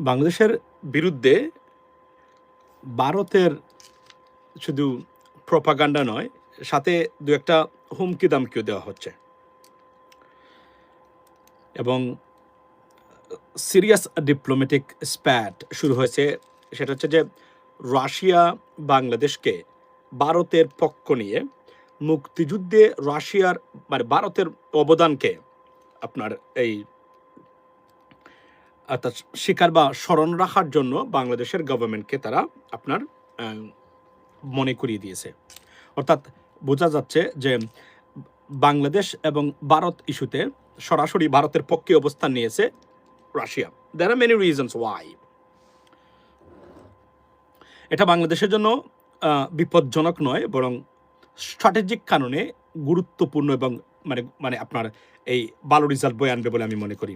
বাংলাদেশের বিরুদ্ধে ভারতের শুধু প্রপাগান্ডা নয়, সাথে দু একটা হুমকি দামকিও দেওয়া হচ্ছে এবং সিরিয়াস ডিপ্লোম্যাটিক স্প্যাট শুরু হয়েছে। সেটা হচ্ছে যে রাশিয়া বাংলাদেশকে ভারতের পক্ষ নিয়ে মুক্তিযুদ্ধে রাশিয়ার মানে ভারতের অবদানকে আপনার এই অর্থাৎ স্বীকার বা স্মরণ রাখার জন্য বাংলাদেশের গভর্নমেন্টকে তারা আপনার মনে করিয়ে দিয়েছে। অর্থাৎ বোঝা যাচ্ছে যে বাংলাদেশ এবং ভারত ইস্যুতে সরাসরি ভারতের পক্ষে অবস্থান নিয়েছে Russia. There are many reasons why. এটা বাংলাদেশের জন্য বিপজ্জনক নয়, বরং স্ট্র্যাটেজিক কারণে গুরুত্বপূর্ণ এবং মানে মানে আপনার এই ভালো রেজাল্ট বয়ে আনবে বলে আমি মনে করি।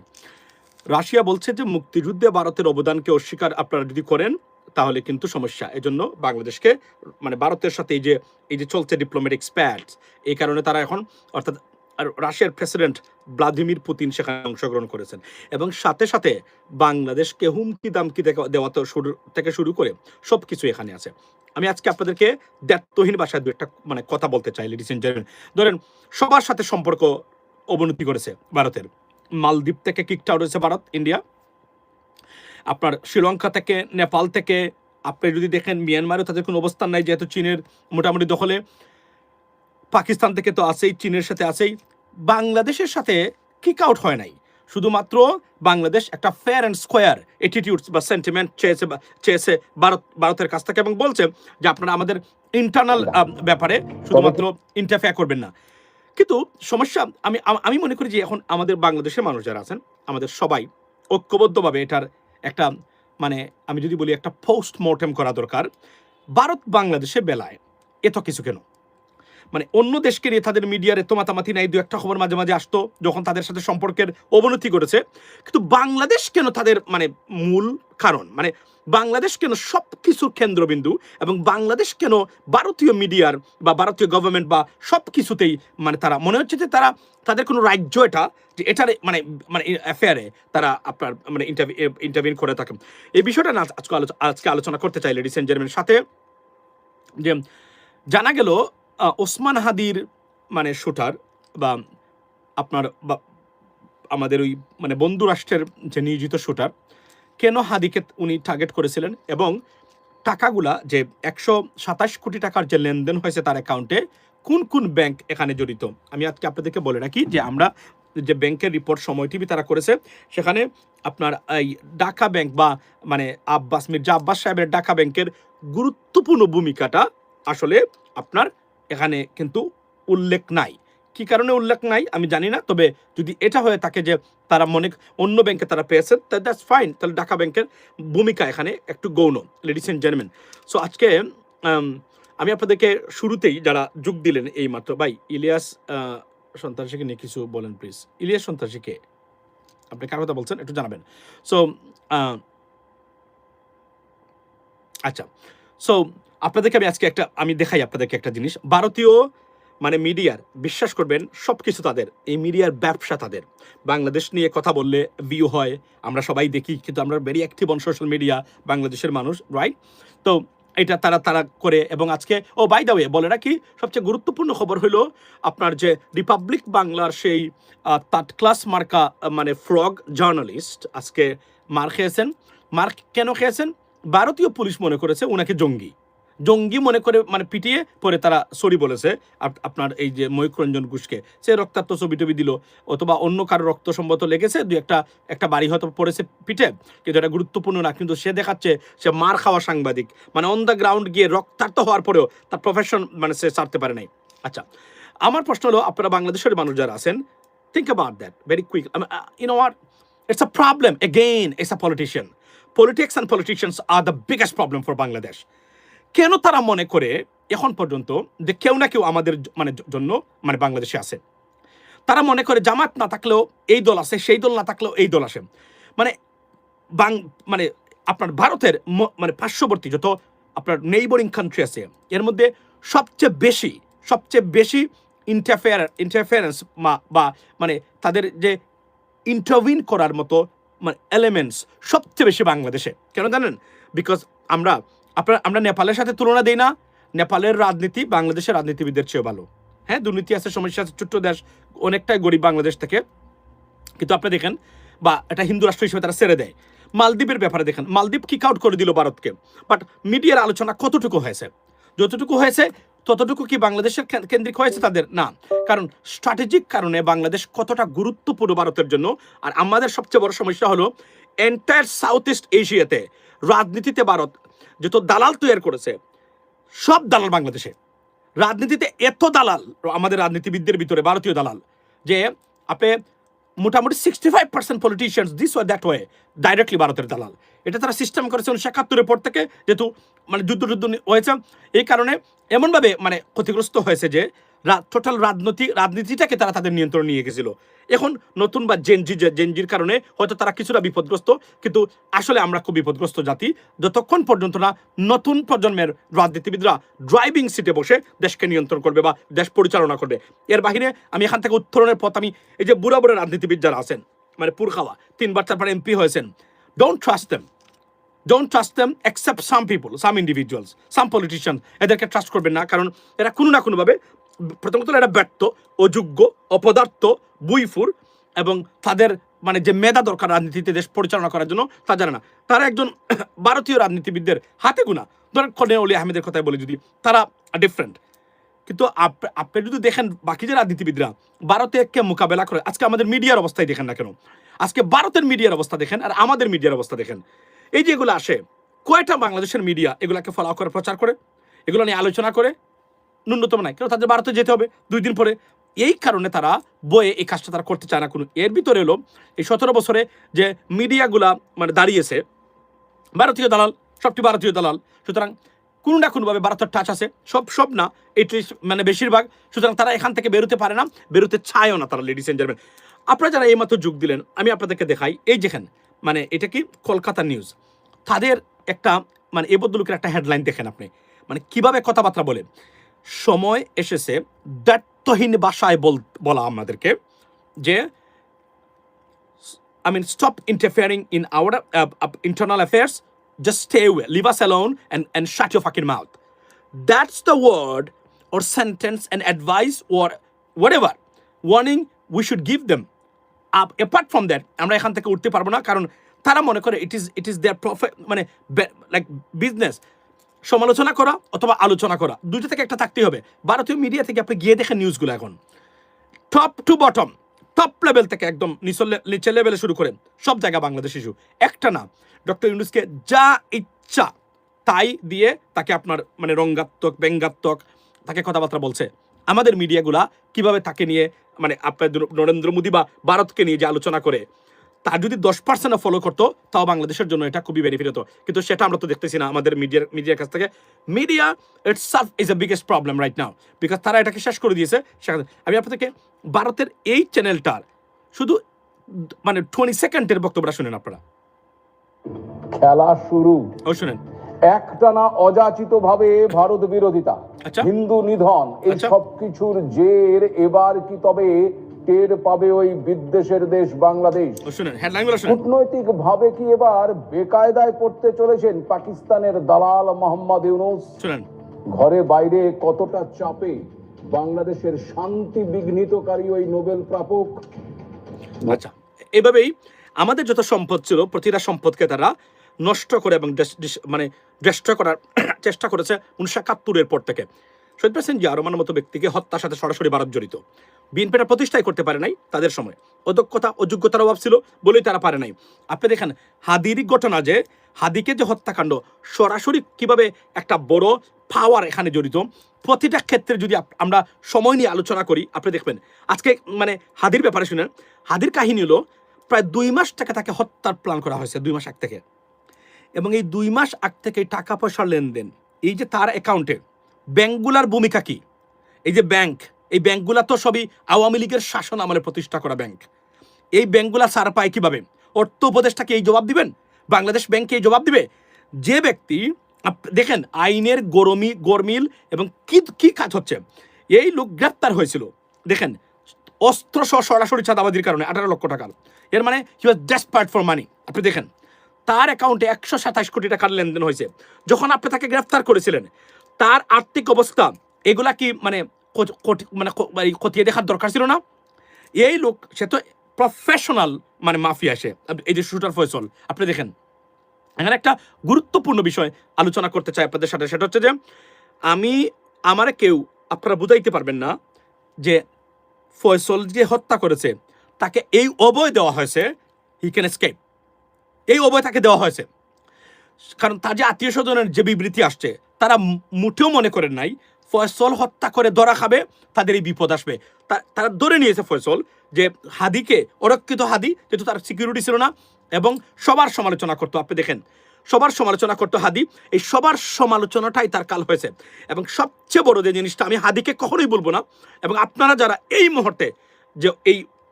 রাশিয়া বলছে যে মুক্তিযুদ্ধে ভারতের অবদানকে অস্বীকার আপনারা যদি করেন তাহলে কিন্তু সমস্যা। এজন্য বাংলাদেশকে মানে ভারতের সাথে এই যে চলছে ডিপ্লোম্যাটিক স্প্যাট, এই কারণে তারা এখন অর্থাৎ রাশিয়ার প্রেসিডেন্ট ভ্লাদিমির পুতিন সেখানে অংশগ্রহণ করেছেন এবং সাথে সাথে বাংলাদেশকে হুমকি দামকি দেওয়া তো থেকে শুরু করে সব কিছু এখানে আছে। আমি আজকে আপনাদেরকে দ্ব্যর্থহীন ভাষায় দু একটা মানে কথা বলতে চাই। লেডিস এন্ড জেন্টলম্যান, ধরেন সবার সাথে সম্পর্ক অবনতি করেছে ভারতের। মালদ্বীপ থেকে কিকড আউট হয়েছে ভারত, ইন্ডিয়া। আপনার শ্রীলঙ্কা থেকে, নেপাল থেকে, আপনি যদি দেখেন মিয়ানমারেও তাদের কোনো অবস্থান নাই যেহেতু চীনের মোটামুটি দখলে। পাকিস্তান থেকে তো আছেই, চীনের সাথে আছেই। বাংলাদেশের সাথে কিক আউট হয় নাই, শুধুমাত্র বাংলাদেশ একটা ফেয়ার অ্যান্ড স্কোয়ার অ্যাটিটিউডস বা সেন্টিমেন্ট চেয়েছে ভারতের কাছ থেকে এবং বলছে যে আপনারা আমাদের ইন্টারনাল ব্যাপারে শুধুমাত্র ইন্টারফেয়ার করবেন না। কিন্তু সমস্যা আমি মনে করি যে এখন আমাদের বাংলাদেশের মানুষ যারা আছেন আমাদের সবাই ঐক্যবদ্ধভাবে এটার একটা মানে আমি যদি বলি একটা পোস্টমর্টেম করা দরকার। ভারত বাংলাদেশের বেলায় এত কিছু কেন? মানে অন্য দেশকে নিয়ে তাদের মিডিয়ার এত মাতামাতি নাই, দু একটা খবর মাঝে মাঝে আসতো যখন তাদের সাথে সম্পর্কের অবনতি করেছে। কিন্তু বাংলাদেশ কেন তাদের মানে মূল কারণ, মানে বাংলাদেশ কেন সব কিছুর কেন্দ্রবিন্দু এবং বাংলাদেশ কেন ভারতীয় মিডিয়ার বা ভারতীয় গভর্নমেন্ট বা সব কিছুতেই মানে তারা মনে হচ্ছে যে তারা তাদের কোনো রাজ্য এটা যে এটার মানে মানে অ্যাফেয়ারে তারা আপনার মানে ইন্টারভিউ করে থাকেন। এই বিষয়টা না আজকে আলোচনা করতে চাই লেডিস এন্ড জেন্টলম্যান। সাথে যে জানা গেল ওসমান হাদির মানে শুটার বা আপনার আমাদের ওই মানে বন্ধু রাষ্ট্রের যে নিয়োজিত শুটার কেন হাদিকে উনি টার্গেট করেছিলেন এবং টাকাগুলা যে 127 কোটি টাকার যে লেনদেন হয়েছে তার অ্যাকাউন্টে কোন কোন ব্যাংক এখানে জড়িত আমি আজকে আপনাদেরকে বলে রাখি যে আমরা যে ব্যাংকের রিপোর্ট সময় টিভি তারা করেছে সেখানে আপনার এই ঢাকা ব্যাংক বা মানে মির্জা আব্বাস সাহেবের ঢাকা ব্যাংকের গুরুত্বপূর্ণ ভূমিকাটা আসলে আপনার এখানে কিন্তু উল্লেখ নাই। কি কারণে উল্লেখ নাই আমি জানি না, তবে যদি এটা হয়ে থাকে যে তারা অন্য ব্যাংকে তারা পেয়েছেন দ্যাটস ফাইন, তাহলে ঢাকা ব্যাংকের ভূমিকা এখানে একটু গৌণ লেডিস এন্ড জেন্টলম্যান। সো আজকে আমি আপনাদেরকে শুরুতেই যারা যোগ দিলেন এই মাত্র, ভাই ইলিয়াস সন্ত্রাসীকে নিয়ে কিছু বলেন প্লিজ। ইলিয়াস সন্ত্রাসীকে আপনি কার কথা বলছেন একটু জানাবেন। সো আচ্ছা, সো আপনাদেরকে আমি দেখাই আপনাদেরকে একটা জিনিস। ভারতীয় মানে মিডিয়ার বিশ্বাস করবেন সব কিছু তাদের, এই মিডিয়ার ব্যবসা তাদের। বাংলাদেশ নিয়ে কথা বললে ভিউ হয়, আমরা সবাই দেখি, কিন্তু আমরা very active on social media বাংলাদেশের মানুষ, রাইট? তো এটা তারা করে এবং আজকে বাই দ্য ওয়ে বলে রাখি সবচেয়ে গুরুত্বপূর্ণ খবর হলো আপনার যে রিপাবলিক বাংলার সেই থার্ড ক্লাস মার্কা মানে ফ্রগ জার্নালিস্ট আজকে মার খেয়েছেন। মার কেন খেয়েছেন? ভারতীয় পুলিশ মনে করেছে ওনাকে জঙ্গি মনে করে মানে পিটিয়ে পরে তারা সরি বলেছে আপনার এই যে ময়ূররঞ্জন ঘোষকে। সে রক্তাক্ত ছবি টবি দিল অথবা অন্য কারো রক্ত সম্ভবত লেগেছে, একটা বাড়ি হয়তো পড়েছে পিঠে, কিন্তু এটা গুরুত্বপূর্ণ না। কিন্তু সে দেখাচ্ছে সে মার খাওয়া সাংবাদিক, মানে অন দ্য গ্রাউন্ড গিয়ে রক্তাক্ত হওয়ার পরেও তার প্রফেশন মানে সে ছাড়তে পারে নাই। আচ্ছা, আমার প্রশ্ন হলো আপনারা বাংলাদেশের মানুষ যারা আছেন, think about that very quick. You know what? It's a problem. Again, it's a politician. Politics and politicians are the biggest problem for Bangladesh. কেন তারা মনে করে এখন পর্যন্ত যে কেউ না কেউ আমাদের মানে জন্য মানে বাংলাদেশে আছে? তারা মনে করে জামাত না থাকলেও এই দল আছে, সেই দল না থাকলেও এই দল আসে। মানে মানে আপনার ভারতের মানে পার্শ্ববর্তী যত আপনার নেইবরিং কান্ট্রি আছে এর মধ্যে সবচেয়ে বেশি ইন্টারফেয়ারেন্স বা মানে তাদের যে ইন্টারভিন করার মতো মানে এলিমেন্টস সবচেয়ে বেশি বাংলাদেশে। কেন জানেন? বিকজ আমরা নেপালের সাথে তুলনা দিই না। নেপালের রাজনীতি বাংলাদেশের রাজনীতিবিদদের চেয়ে ভালো। হ্যাঁ, দুর্নীতি আছে, সমস্যা আছে, ছোট্ট দেশ, অনেকটাই গরিব বাংলাদেশ থেকে। কিন্তু আপনি দেখেন, বা এটা হিন্দু রাষ্ট্র হিসেবে তারা ছেড়ে দেয়। মালদ্বীপের ব্যাপারে দেখেন, মালদ্বীপ কিক আউট করে দিল ভারতকে, বাট মিডিয়ার আলোচনা কতটুকু হয়েছে? যতটুকু হয়েছে ততটুকু কি বাংলাদেশের কেন্দ্রিক হয়েছে তাদের? না। কারণ স্ট্র্যাটেজিক কারণে বাংলাদেশ কতটা গুরুত্বপূর্ণ ভারতের জন্য। আর আমাদের সবচেয়ে বড় সমস্যা হলো এন্টায়ার সাউথ ইস্ট এশিয়াতে রাজনীতিতে ভারত যত দালাল তৈরি করেছে, সব দালাল বাংলাদেশে। রাজনীতিতে এত দালাল আমাদের রাজনীতিবিদদের ভিতরে, ভারতীয় দালাল, যে আপনি মোটামুটি 65% politicians this way that way directly ভারতের দালাল। এটা তারা সিস্টেম করেছে 1971 পর থেকে, যেহেতু মানে যুদ্ধ হয়েছে, এই কারণে এমনভাবে মানে ক্ষতিগ্রস্ত হয়েছে যে টোটাল রাজনীতিটাকে তারা তাদের নিয়ন্ত্রণ নিয়ে গেছিল। এখন নতুন বা জেনজির কারণে হয়তো তারা কিছুটা বিপদগ্রস্ত, কিন্তু আসলে আমরা খুব বিপদগ্রস্ত জাতি যতক্ষণ পর্যন্ত না নতুন প্রজন্মের রাজনীতিবিদরা ড্রাইভিং সিটে বসে দেশকে নিয়ন্ত্রণ করবে বা দেশ পরিচালনা করবে। এর বাহিরে আমি এখান থেকে উত্তরণের পথ, আমি এই যে বুড়া বুড়া রাজনীতিবিদ যারা আছেন, মানে পুরখাওয়া 3বার 4বার এমপি হয়েছেন, don't trust them except some people, some individuals, some politicians। এদেরকে ট্রাস্ট করবেন না, কারণ এরা কোনো না কোনোভাবে, প্রথমত এরা ব্যর্থ, অযোগ্য, অপদার্থ, বুইফুর, এবং তাদের মানে যে মেধা দরকার রাজনীতিতে দেশ পরিচালনা করার জন্য তা জানে না। তারা একজন ভারতীয় রাজনীতিবিদদের হাতে গোনা, ধরেন কর্নেল অলি আহমেদের কথাই বলি যদি, তারা ডিফারেন্ট। কিন্তু আপনি যদি দেখেন বাকি যে রাজনীতিবিদরা ভারতকে মোকাবেলা করে, আজকে আমাদের মিডিয়ার অবস্থায় দেখেন না কেন, আজকে ভারতের মিডিয়ার অবস্থা দেখেন আর আমাদের মিডিয়ার অবস্থা দেখেন। এই যে এগুলো আসে, কয়টা বাংলাদেশের মিডিয়া এগুলাকে ফলো করে প্রচার করে, এগুলো নিয়ে আলোচনা করে? ন্যূনতম নাই। কেন? তাদের ভারতে যেতে হবে 2 দিন পরে। এই কারণে তারা বয়ে এই কাজটা তারা করতে চায় না কোনো। এর ভিতরে হলো এই 17 বছরে যে মিডিয়াগুলা মানে দাঁড়িয়েছে, ভারতীয় দালাল, সবটি ভারতীয় দালাল। সুতরাং কোনো না কোনোভাবে ভারতের টাচ আছে, সব না, এটলিস্ট মানে বেশিরভাগ। সুতরাং তারা এখান থেকে বেরোতে পারে না, বেরোতে চায়ও না তারা। লেডিস এন্ড জেন্টলম্যান, আপনারা যারা এইমাত্র যোগ দিলেন, আমি আপনাদেরকে দেখাই, এই যেখানে মানে এটা কি কলকাতা নিউজ, তাদের একটা মানে এ বদলুকের একটা হেডলাইন দেখেন আপনি, মানে কিভাবে কথাবার্তা বলে। সময় এসেছে দায়িত্বহীন ভাষায় বলা আমাদেরকে যে stop interfering in our internal affairs, just stay away, leave us alone, and shut your fucking mouth. That's the word or sentence and advice or whatever warning we should give them. Apart from that, আমরা এখান থেকে উঠতে পারবো না, কারণ তারা মনে করে it is their profit, মানে লাইক বিজনেস, সমালোচনা করা অথবা আলোচনা করা, দুটো থেকে একটা থাকতেই হবে। ভারতীয় মিডিয়া থেকে আপনি গিয়ে দেখেন নিউজগুলো, এখন top to bottom, top level থেকে একদম নিচে লেভেলে শুরু করেন, সব জায়গা বাংলাদেশ ইস্যু। একটা না, ডক্টর ইউনূসকে যা ইচ্ছা তাই দিয়ে তাকে আপনার মানে রঙ্গাত্মক, ব্যঙ্গাত্মক তাকে কথাবার্তা বলছে। আমাদের মিডিয়াগুলা কিভাবে তাকে নিয়ে মানে আপনার নরেন্দ্র মোদী বা ভারতকে নিয়ে যে আলোচনা করে, তার যদি 10% ফলো করতো তাও বাংলাদেশের জন্য এটা খুবই বেনিফিট হতো। কিন্তু সেটা আমরা তো দেখতেছি না আমাদের মিডিয়ার কাছ থেকে। Media itself is the biggest problem right now, because তারা এটাকে শেষ করে দিয়েছে। আমি আপনাদেরকে ভারতের এই চ্যানেলটার শুধু মানে 20 সেকেন্ডের বক্তব্যটা শুনেন আপনারা। খেলা শুরু, শুনেন। একটানা অযাচিত ভাবে ভারত বিরোধিতা, হিন্দু নিধন, এই সব কিছুর জের এবার কি তবে টের পাবে ওই বিদ্বেষের দেশ বাংলাদেশ? কূটনৈতিক ভাবে কি এবার বেকায়দায় পড়তে চলেছেন পাকিস্তানের দালাল মোহাম্মদ ইউনূস? ঘরে বাইরে কতটা চাপে বাংলাদেশের শান্তি বিঘ্নিতকারী ওই নোবেল প্রাপক? আচ্ছা, এভাবেই আমাদের যত সম্পদ ছিল প্রতিটা সম্পদকে তারা নষ্ট করে এবং মানে ডিস্ট্রয় করার চেষ্টা করেছে 1971 পর থেকে। শহীদ প্রেসিডেন্ট জিয়া রহমানের মতো ব্যক্তিকে হত্যার সাথে সরাসরি ভারত জড়িত। বিএনপিটা প্রতিষ্ঠাই করতে পারে নাই তাদের সময়, অদক্ষতা অযোগ্যতার অভাব ছিল বলেই তারা পারে নাই। আপনি দেখেন হাদির ঘটনা, যে হাদিকে যে হত্যাকাণ্ড সরাসরি কিভাবে একটা বড় পাওয়ার এখানে জড়িত, প্রতিটা ক্ষেত্রে যদি আমরা সময় নিয়ে আলোচনা করি, আপনি দেখবেন। আজকে মানে হাদির ব্যাপারে শুনেন, হাদির কাহিনী হলো প্রায় 2 মাস থেকে তাকে হত্যার প্ল্যান করা হয়েছে, 2 মাস আগ থেকে। এবং এই 2 মাস আগ থেকে টাকা পয়সার লেনদেন, এই যে তার অ্যাকাউন্টে ব্যাংকগুলার ভূমিকা কি, এই যে ব্যাংক, এই ব্যাংকগুলা তো সবই আওয়ামী লীগের শাসন আমলে প্রতিষ্ঠা করা ব্যাংক। এই ব্যাংকগুলা সার পায় কিভাবে? অর্থ উপদেষ্টাকে এই জবাব দিবেন, বাংলাদেশ ব্যাংককে এই জবাব দিবে। যে ব্যক্তি দেখেন আইনের গরমিল এবং কি কাজ হচ্ছে, এই লোক গ্রেপ্তার হয়েছিল। দেখেন অস্ত্র সহ সরাসরি চাঁদাবাজির কারণে 18 লক্ষ টাকা। এর মানে হি ওয়াজ ডেসপারেট ফর মানি। আপনি দেখেন তার অ্যাকাউন্টে 127 কোটি টাকার লেনদেন হয়েছে। যখন আপনি তাকে গ্রেফতার করেছিলেন তার আর্থিক অবস্থা এগুলা কি মানে খতিয়ে দেখার দরকার ছিল না? এই লোক সে তো প্রফেশনাল মানে মাফিয়া, সে এই যে শুটার ফয়সল। আপনি দেখেন এখানে একটা গুরুত্বপূর্ণ বিষয় আলোচনা করতে চাই আপনাদের সাথে, সেটা হচ্ছে যে আমারে কেউ আপনারা বুঝাইতে পারবেন না যে ফয়সল যে হত্যা করেছে তাকে এই অভয় দেওয়া হয়েছে, হি ক্যান এসকেপ। এই অভয় তাকে দেওয়া হয়েছে কারণ তার যে আত্মীয় স্বজনের যে বিবৃতি আসছে তারা মুঠেও মনে করেন নাই ফয়সল হত্যা করে ধরা খাবে, তাদের এই বিপদ আসবে। তারা ধরে নিয়েছে ফয়সল যে হাদিকে, অরক্ষিত হাদি যেহেতু তার সিকিউরিটি ছিল না এবং সবার সমালোচনা করতো। আপনি দেখেন সবার সমালোচনা করতো হাদি, এই সবার সমালোচনাটাই তার কাল হয়েছে। এবং সবচেয়ে বড় যে জিনিসটা, আমি হাদিকে কখনোই বলবো না, এবং আপনারা যারা এই মুহূর্তে যে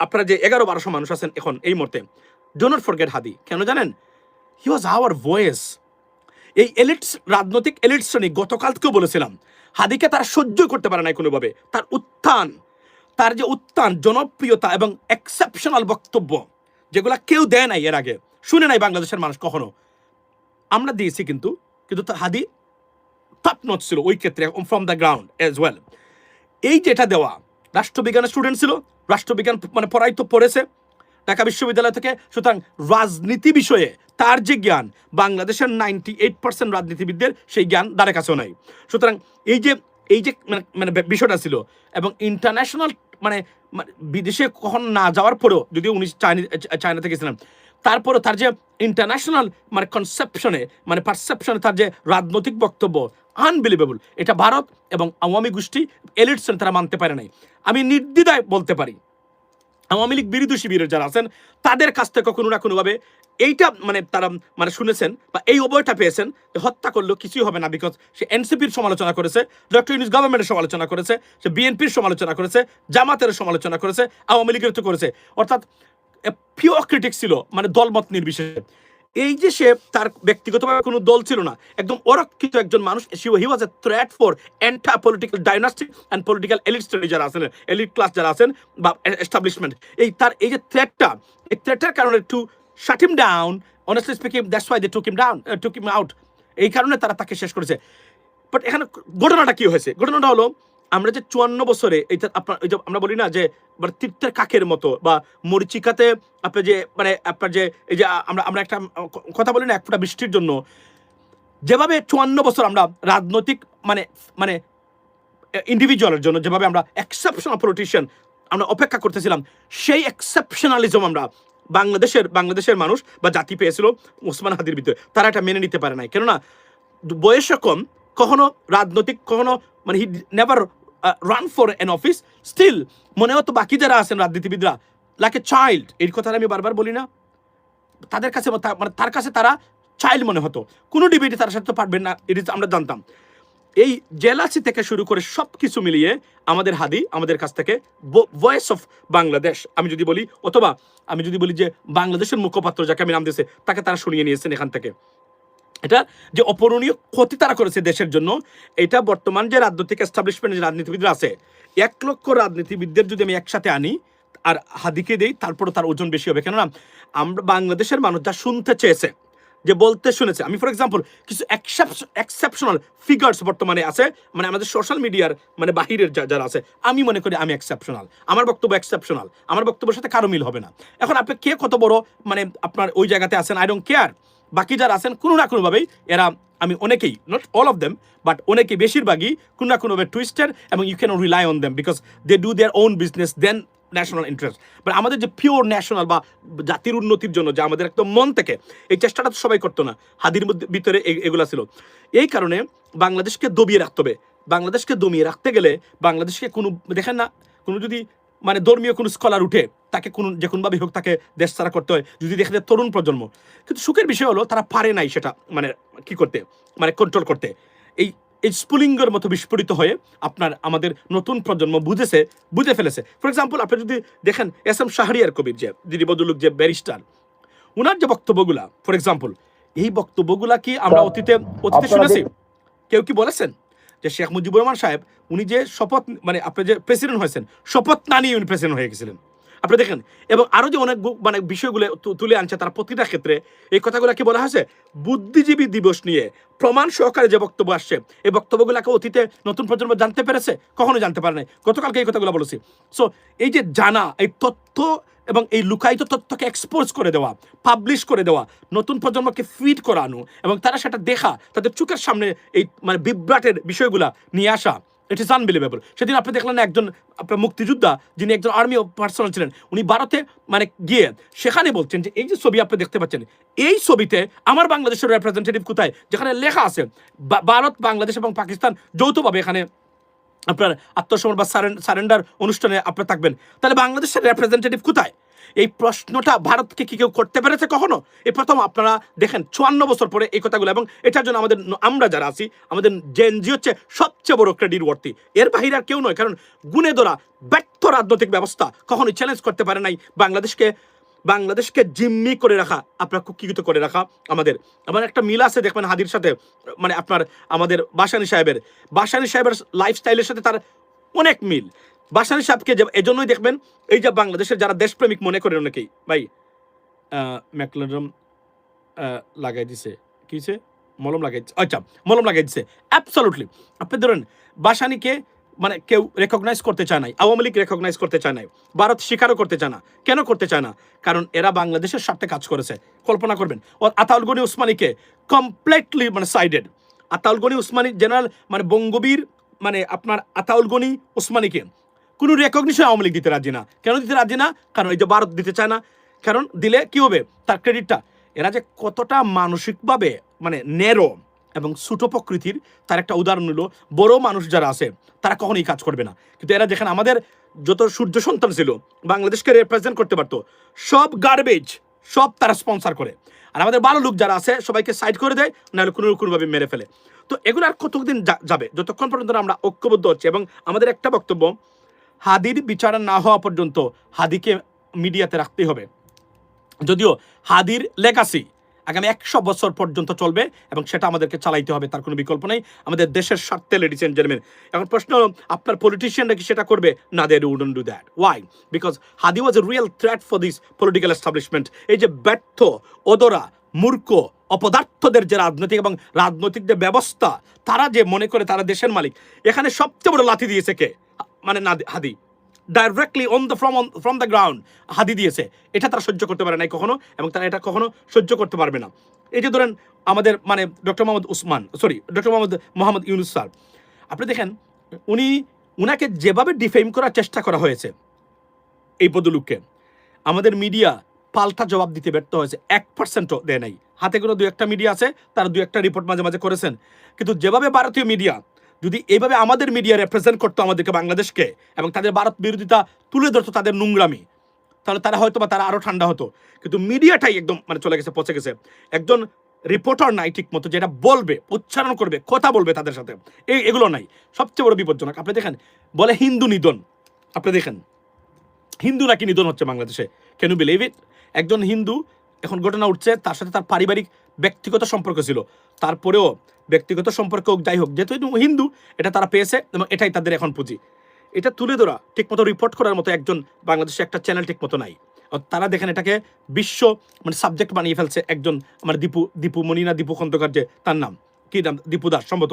আপনারা যে 1100-1200 মানুষ আছেন এখন এই মুহূর্তে, ডো নট ফরগেট হাদি। কেন জানেন? হি ওয়াজ আওয়ার ভয়েস। এই এলিটস, রাজনৈতিক এলিট শ্রেণী, গতকালকেও বলেছিলাম হাদিকে তারা সহ্য করতে পারে না কোনোভাবে। তার যে উত্থান, জনপ্রিয়তা এবং এক্সেপশনাল বক্তব্য যেগুলা কেউ দেয় নাই, এর আগে শুনে নাই বাংলাদেশের মানুষ কখনো, আমরা দিয়েছি। কিন্তু হাদি টপ নচ ছিল ওই ক্ষেত্রে, from the ground as well. এই যেটা দেওয়া, রাষ্ট্রবিজ্ঞানের স্টুডেন্ট ছিল, রাষ্ট্রবিজ্ঞান মানে পড়েছে ঢাকা বিশ্ববিদ্যালয় থেকে, সুতরাং রাজনীতি বিষয়ে তার যে জ্ঞান, বাংলাদেশের 98% রাজনীতিবিদদের সেই জ্ঞান দ্বারের কাছেও নাই। সুতরাং এই যে মানে বিষয়টা ছিল, এবং ইন্টারন্যাশনাল মানে বিদেশে কখন না যাওয়ার পরেও, যদিও উনি চায়না থেকে ছিলেন, তারপরেও তার যে ইন্টারন্যাশনাল মানে কনসেপশনে মানে পারসেপশনে তার যে রাজনৈতিক বক্তব্য আনবিলিভেবল। এটা ভারত এবং আওয়ামী গোষ্ঠী এলিটস তারা মানতে পারে নাই। আমি নির্দ্বিধায় বলতে পারি আওয়ামী লীগ বিরোধী শিবিরের যারা আছেন তাদের কাছ থেকে কোনো না কোনোভাবে এইটা মানে তারা মানে শুনেছেন বা এই অভয়টা পেয়েছেন, হত্যা করলেও কিছুই হবে না। বিকজ সে এনসিপির সমালোচনা করেছে, ডক্টর ইউনূস গভর্নমেন্টের সমালোচনা করেছে, সে বিএনপির সমালোচনা করেছে, জামাতের সমালোচনা করেছে, আওয়ামী লীগের তো করেছে। অর্থাৎ পিওর ক্রিটিক ছিল, মানে দলমত নির্বিশেষে। এই যে সে তার ব্যক্তিগতভাবে কোনো দল ছিল না, একদম অরক্ষিত একজন মানুষ। He was a threat for entire political dynasty and political elite study যারা আছেন, এলিট ক্লাস যারা আছেন বা এস্টাবলিশমেন্ট, তার এই যে থ্রেটটা, এই থ্রেটটার কারণে to shut him down, honestly speaking that's why they took him out. এই কারণে তারা তাকে শেষ করেছে। বাট এখানে ঘটনাটা কি হয়েছে? ঘটনাটা হলো, আমরা যে 54 বছরে এইটা আপনার ওই যে আমরা বলি না যে মানে তীর্থের কাকের মতো বা মরিচিকাতে আপনার যে মানে আপনার যে এই যে আমরা একটা কথা বলি না, এক ফোঁটা বৃষ্টির জন্য যেভাবে 54 বছর আমরা রাজনৈতিক মানে ইন্ডিভিজুয়ালের জন্য যেভাবে আমরা এক্সেপশনাল পলিটিশিয়ান আমরা অপেক্ষা করতেছিলাম, সেই এক্সেপশনালিজম আমরা বাংলাদেশের মানুষ বা জাতি পেয়েছিল ওসমান হাদির ভিতরে। তারা এটা মেনে নিতে পারে নাই, কেননা বয়সে কম, কখনো রাজনৈতিক, কখনো মানে he never ran for an office, still মনে হতো বাকি যারা আছেন রাজনীতিবিদরা লাইক এ চাইল্ড। এই কথাটা আমি বারবার বলি না, তাদের কাছে মানে তার কাছে তারা চাইল্ড মনে হতো। কোনো ডিবেটে তার সাথে পারবেন না, এটি আমরা জানতাম। এই জেলাসি থেকে শুরু করে সব কিছু মিলিয়ে আমাদের হাদি আমাদের কাছ থেকে ভয়েস অফ বাংলাদেশ আমি যদি বলি, অথবা আমি যদি বলি যে বাংলাদেশের মুখপাত্র যাকে আমি নাম দিয়েছে তাকে তারা শুনিয়ে নিয়েছেন এখান থেকে। এটা যে অপূরণীয় ক্ষতি তারা করেছে দেশের জন্য, এটা বর্তমান যে রাজনৈতিক এস্টাবলিশমেন্ট যে রাজনীতিবিদরা আছে, 1 লক্ষ রাজনীতিবিদদের যদি আমি একসাথে আনি আর হাদিকে দেই, তারপরে তার ওজন বেশি হবে। কেননা আমরা বাংলাদেশের মানুষ যা শুনতে চেয়েছে, যে বলতে শুনেছে, আমি ফর এক্সাম্পল কিছু এক্সেপশনাল ফিগার্স বর্তমানে আছে, মানে আমাদের সোশ্যাল মিডিয়ার মানে বাহিরের যারা আছে, আমি মনে করি আমি এক্সেপশনাল, আমার বক্তব্য এক্সেপশনাল, আমার বক্তব্যের সাথে কারো মিল হবে না। এখন আপনি কে কত বড় মানে আপনার ওই জায়গাতে আছেন, আই ডোন্ট কেয়ার। বাকি যারা আছেন কোনো না কোনোভাবেই এরা, আমি অনেকেই, not all of them but অনেকেই, বেশিরভাগই কোনো না কোনোভাবে টুইস্টেড, এবং you can rely on them because they do their own business then national interest. But আমাদের যে পিওর ন্যাশনাল বা জাতির উন্নতির জন্য যে আমাদের একদম মন থেকে এই চেষ্টাটা তো সবাই করতো না, হাদির মধ্যে ভিতরে এগুলা ছিল। এই কারণে বাংলাদেশকে দবিয়ে রাখতে হবে। বাংলাদেশকে দমিয়ে রাখতে গেলে বাংলাদেশকে কোনো দেখেন না, কোনো যদি মানে ধর্মীয় কোনো স্কলার উঠে তাকে কোনো যে কোনোভাবে হোক তাকে দেশ ছাড়া করতে হয়, যদি দেখে যায় তরুণ প্রজন্ম। কিন্তু সুখের বিষয় হলো তারা পারে নাই সেটা মানে কি করতে, মানে কন্ট্রোল করতে। এই স্ফুলিঙ্গের মতো বিস্ফোরিত হয়ে আপনার আমাদের নতুন প্রজন্ম বুঝে ফেলেছে। ফর এক্সাম্পল আপনি যদি দেখেন এস এম শাহরিয়ার কবির যে দিদি বদলুক যে ব্যারিস্টার, ওনার যে বক্তব্যগুলা, ফর এক্সাম্পল এই বক্তব্যগুলা কি আমরা অতীতে শুনেছি? কেউ কি বলেছেন যে শেখ মুজিবুর রহমান সাহেব উনি যে শপথ মানে আপনি যে প্রেসিডেন্ট হয়েছেন, শপথ না নিয়ে উনি প্রেসিডেন্ট হয়ে গেছিলেন। আপনি দেখেন, এবং আরো যে অনেক মানে বিষয়গুলো তুলে আনছে তার প্রতিটা ক্ষেত্রে এই কথাগুলো কি বলা হয়েছে, বুদ্ধিজীবী দিবস নিয়ে প্রমাণ সহকারে যে বক্তব্য আসছে, এই বক্তব্যগুলোকে অতীতে নতুন প্রজন্ম জানতে পেরেছে, কখনো জানতে পারে নাই। গতকালকে এই কথাগুলো বলেছি। সো এই যে জানা, এই তথ্য এবং এই লুকায়িত তথ্যকে এক্সপোজ করে দেওয়া, পাবলিশ করে দেওয়া, নতুন প্রজন্মকে ফিড করানো এবং তারা সেটা দেখা, তাদের চোখের সামনে এই মানে বিভ্রাটের বিষয়গুলা নিয়ে আসা, ইট ইস আনবিলিভেবল। সেদিন আপনি দেখলেন একজন আপনার মুক্তিযোদ্ধা, যিনি একজন আর্মি পার্সোনাল ছিলেন, উনি ভারতে মানে গিয়ে সেখানে বলছেন যে এই যে ছবি আপনি দেখতে পাচ্ছেন, এই ছবিতে আমার বাংলাদেশের রিপ্রেজেন্টেটিভ কোথায়, যেখানে লেখা আছে ভারত, বাংলাদেশ এবং পাকিস্তান যৌথভাবে এখানে আপনার আত্মসমর্পণ বা সারেন্ডার অনুষ্ঠানে আপনার থাকবেন, তাহলে বাংলাদেশের রিপ্রেজেন্টেটিভ কোথায়? এই প্রশ্নটা ভারতকে কি কেউ করতে পেরেছে কখনো? এই প্রথম আপনারা দেখেন 54 বছর পরে এই কথাগুলো, এবং এটার জন্য আমাদের আমরা যারা আছি, আমাদের জেনজি হচ্ছে সবচেয়ে বড় ক্রেডিট ওয়ার্থী। এর বাহিরে আর কেউ নয়, কারণ গুণে ধরা ব্যর্থ রাজনৈতিক ব্যবস্থা কখনোই চ্যালেঞ্জ করতে পারে নাই বাংলাদেশকে জিম্মি করে রাখা, আপনার কুক্ষিগত করে রাখা। আমাদের আবার একটা মিল আছে দেখবেন হাদির সাথে, মানে আপনার আমাদের বাসানী সাহেবের লাইফস্টাইলের সাথে তার অনেক মিল। বাসানী সাহেবকে এজন্যই দেখবেন, এই যে বাংলাদেশের যারা দেশপ্রেমিক মনে করেন অনেকেই, ভাই ম্যাকলারম লাগাই দিছে, কি হয়েছে, মলম লাগাই, আচ্ছা মলম লাগাই দিছে, অ্যাবসলুটলি। আপনি ধরেন বাসানীকে মানে কেউ রেকগনাইজ করতে চায় নাই, আওয়ামী লীগ রেকগনাইজ করতে চায় নাই, ভারত স্বীকারও করতে চায় না। কেন করতে চায় না? কারণ এরা বাংলাদেশের স্বার্থে কাজ করেছে। কল্পনা করবেন, ও আতাউল গনি উসমানীকে কমপ্লিটলি মানে সাইডেড, আতাউল গনি উসমানী জেনারেল মানে বঙ্গবীর, মানে আপনার আতাউল গনি উসমানীকে কোনো রেকগনিশন আওয়ামী লীগ দিতে রাজি না। কেন দিতে রাজি না? কারণ এই যে ভারত দিতে চায় না। কারণ দিলে কি হবে, তার ক্রেডিটটা, এরা যে কতটা মানসিকভাবে মানে নেরো এবং ছোট প্রকৃতির, তার একটা উদাহরণ হলো বড় মানুষ যারা আছে তারা কখনোই কাজ করবে না। কিন্তু এরা যেখানে আমাদের যত সূর্য সন্তান ছিল বাংলাদেশকে রিপ্রেজেন্ট করতে পারতো, সব গার্বেজ, সব তারা স্পন্সার করে। আর আমাদের ভালো লোক যারা আছে সবাইকে সাইড করে দেয়, নাহলে কোনোভাবে মেরে ফেলে। তো এগুলো আর কতদিন যাবে, যতক্ষণ পর্যন্ত আমরা ঐক্যবদ্ধ হচ্ছে। এবং আমাদের একটা বক্তব্য, হাদির বিচার না হওয়া পর্যন্ত হাদিকে মিডিয়াতে রাখতেই হবে। যদিও হাদির লেগাসি আগামী 100 বছর পর্যন্ত চলবে এবং সেটা আমাদেরকে চালাইতে হবে, তার কোনো বিকল্প নেই, আমাদের দেশের স্বার্থে, লেডিস এন্ড জেন্টলম্যান। এখন প্রশ্ন হলো, আপনার পলিটিশিয়ানরা কি সেটা করবে? না, they wouldn't do that. Why? Because Hadi was a real threat for this political establishment. এই যে ব্যর্থ, অদরা, মূর্খ, অপদার্থদের যে রাজনৈতিক যে ব্যবস্থা, তারা যে মনে করে তারা দেশের মালিক, এখানে সবচেয়ে বড় লাথি দিয়েছে কে? মানে হাদি, ডাইরেক্টলি ফ্রম দ্য গ্রাউন্ড হাদি দিয়েছে। এটা তারা সহ্য করতে পারে নাই কখনো, এবং তারা এটা কখনো সহ্য করতে পারবে না। এই যে ধরেন আমাদের মানে ডক্টর মোহাম্মদ ইউনুস স্যার, আপনি দেখেন উনাকে যেভাবে ডিফেম করার চেষ্টা করা হয়েছে এই পদলোককে, আমাদের মিডিয়া পাল্টা জবাব দিতে ব্যর্থ হয়েছে। 1%ও দেয় নাই। হাতে কোনো 2-1টা মিডিয়া আছে, তারা 2-1টা রিপোর্ট মাঝে মাঝে করেছেন। কিন্তু যেভাবে ভারতীয় মিডিয়া যদি এইভাবে আমাদের মিডিয়া রিপ্রেজেন্ট করতো আমাদেরকে, বাংলাদেশকে, এবং তাদের ভারত বিরোধিতা তুলে ধরতো, তাদের নোংরামি, তাহলে তারা হয়তো বা তারা আরো ঠান্ডা হতো। কিন্তু মিডিয়াটাই একদম মানে চলে গেছে, পচে গেছে। একজন রিপোর্টার নাই ঠিক মতো, যেটা বলবে, উচ্চারণ করবে, কথা বলবে তাদের সাথে, এগুলো নাই। সবচেয়ে বড় বিপজ্জনক, আপনি দেখেন বলে হিন্দু নিধন, আপনি দেখেন হিন্দু নাকি নিধন হচ্ছে বাংলাদেশে। Can you believe it? একজন হিন্দু, এখন ঘটনা উঠছে, তার সাথে তার পারিবারিক ব্যক্তিগত সম্পর্ক ছিল, তারপরেও ব্যক্তিগত সম্পর্ক যাই হোক, যেহেতু হিন্দু, এটা তারা পেয়েছে এবং এটাই তাদের এখন পুঁজি। এটা তুলে ধরা, ঠিকমতো রিপোর্ট করার মতো একজন বাংলাদেশে একটা চ্যানেল ঠিকমতো নাই। তারা দেখেন এটাকে বিশ্ব মানে সাবজেক্ট বানিয়ে ফেলছে। একজন আমার দীপু মনিনা, দীপু খন্দকার, যে তার নাম কি নাম, দীপু দাস সম্ভবত।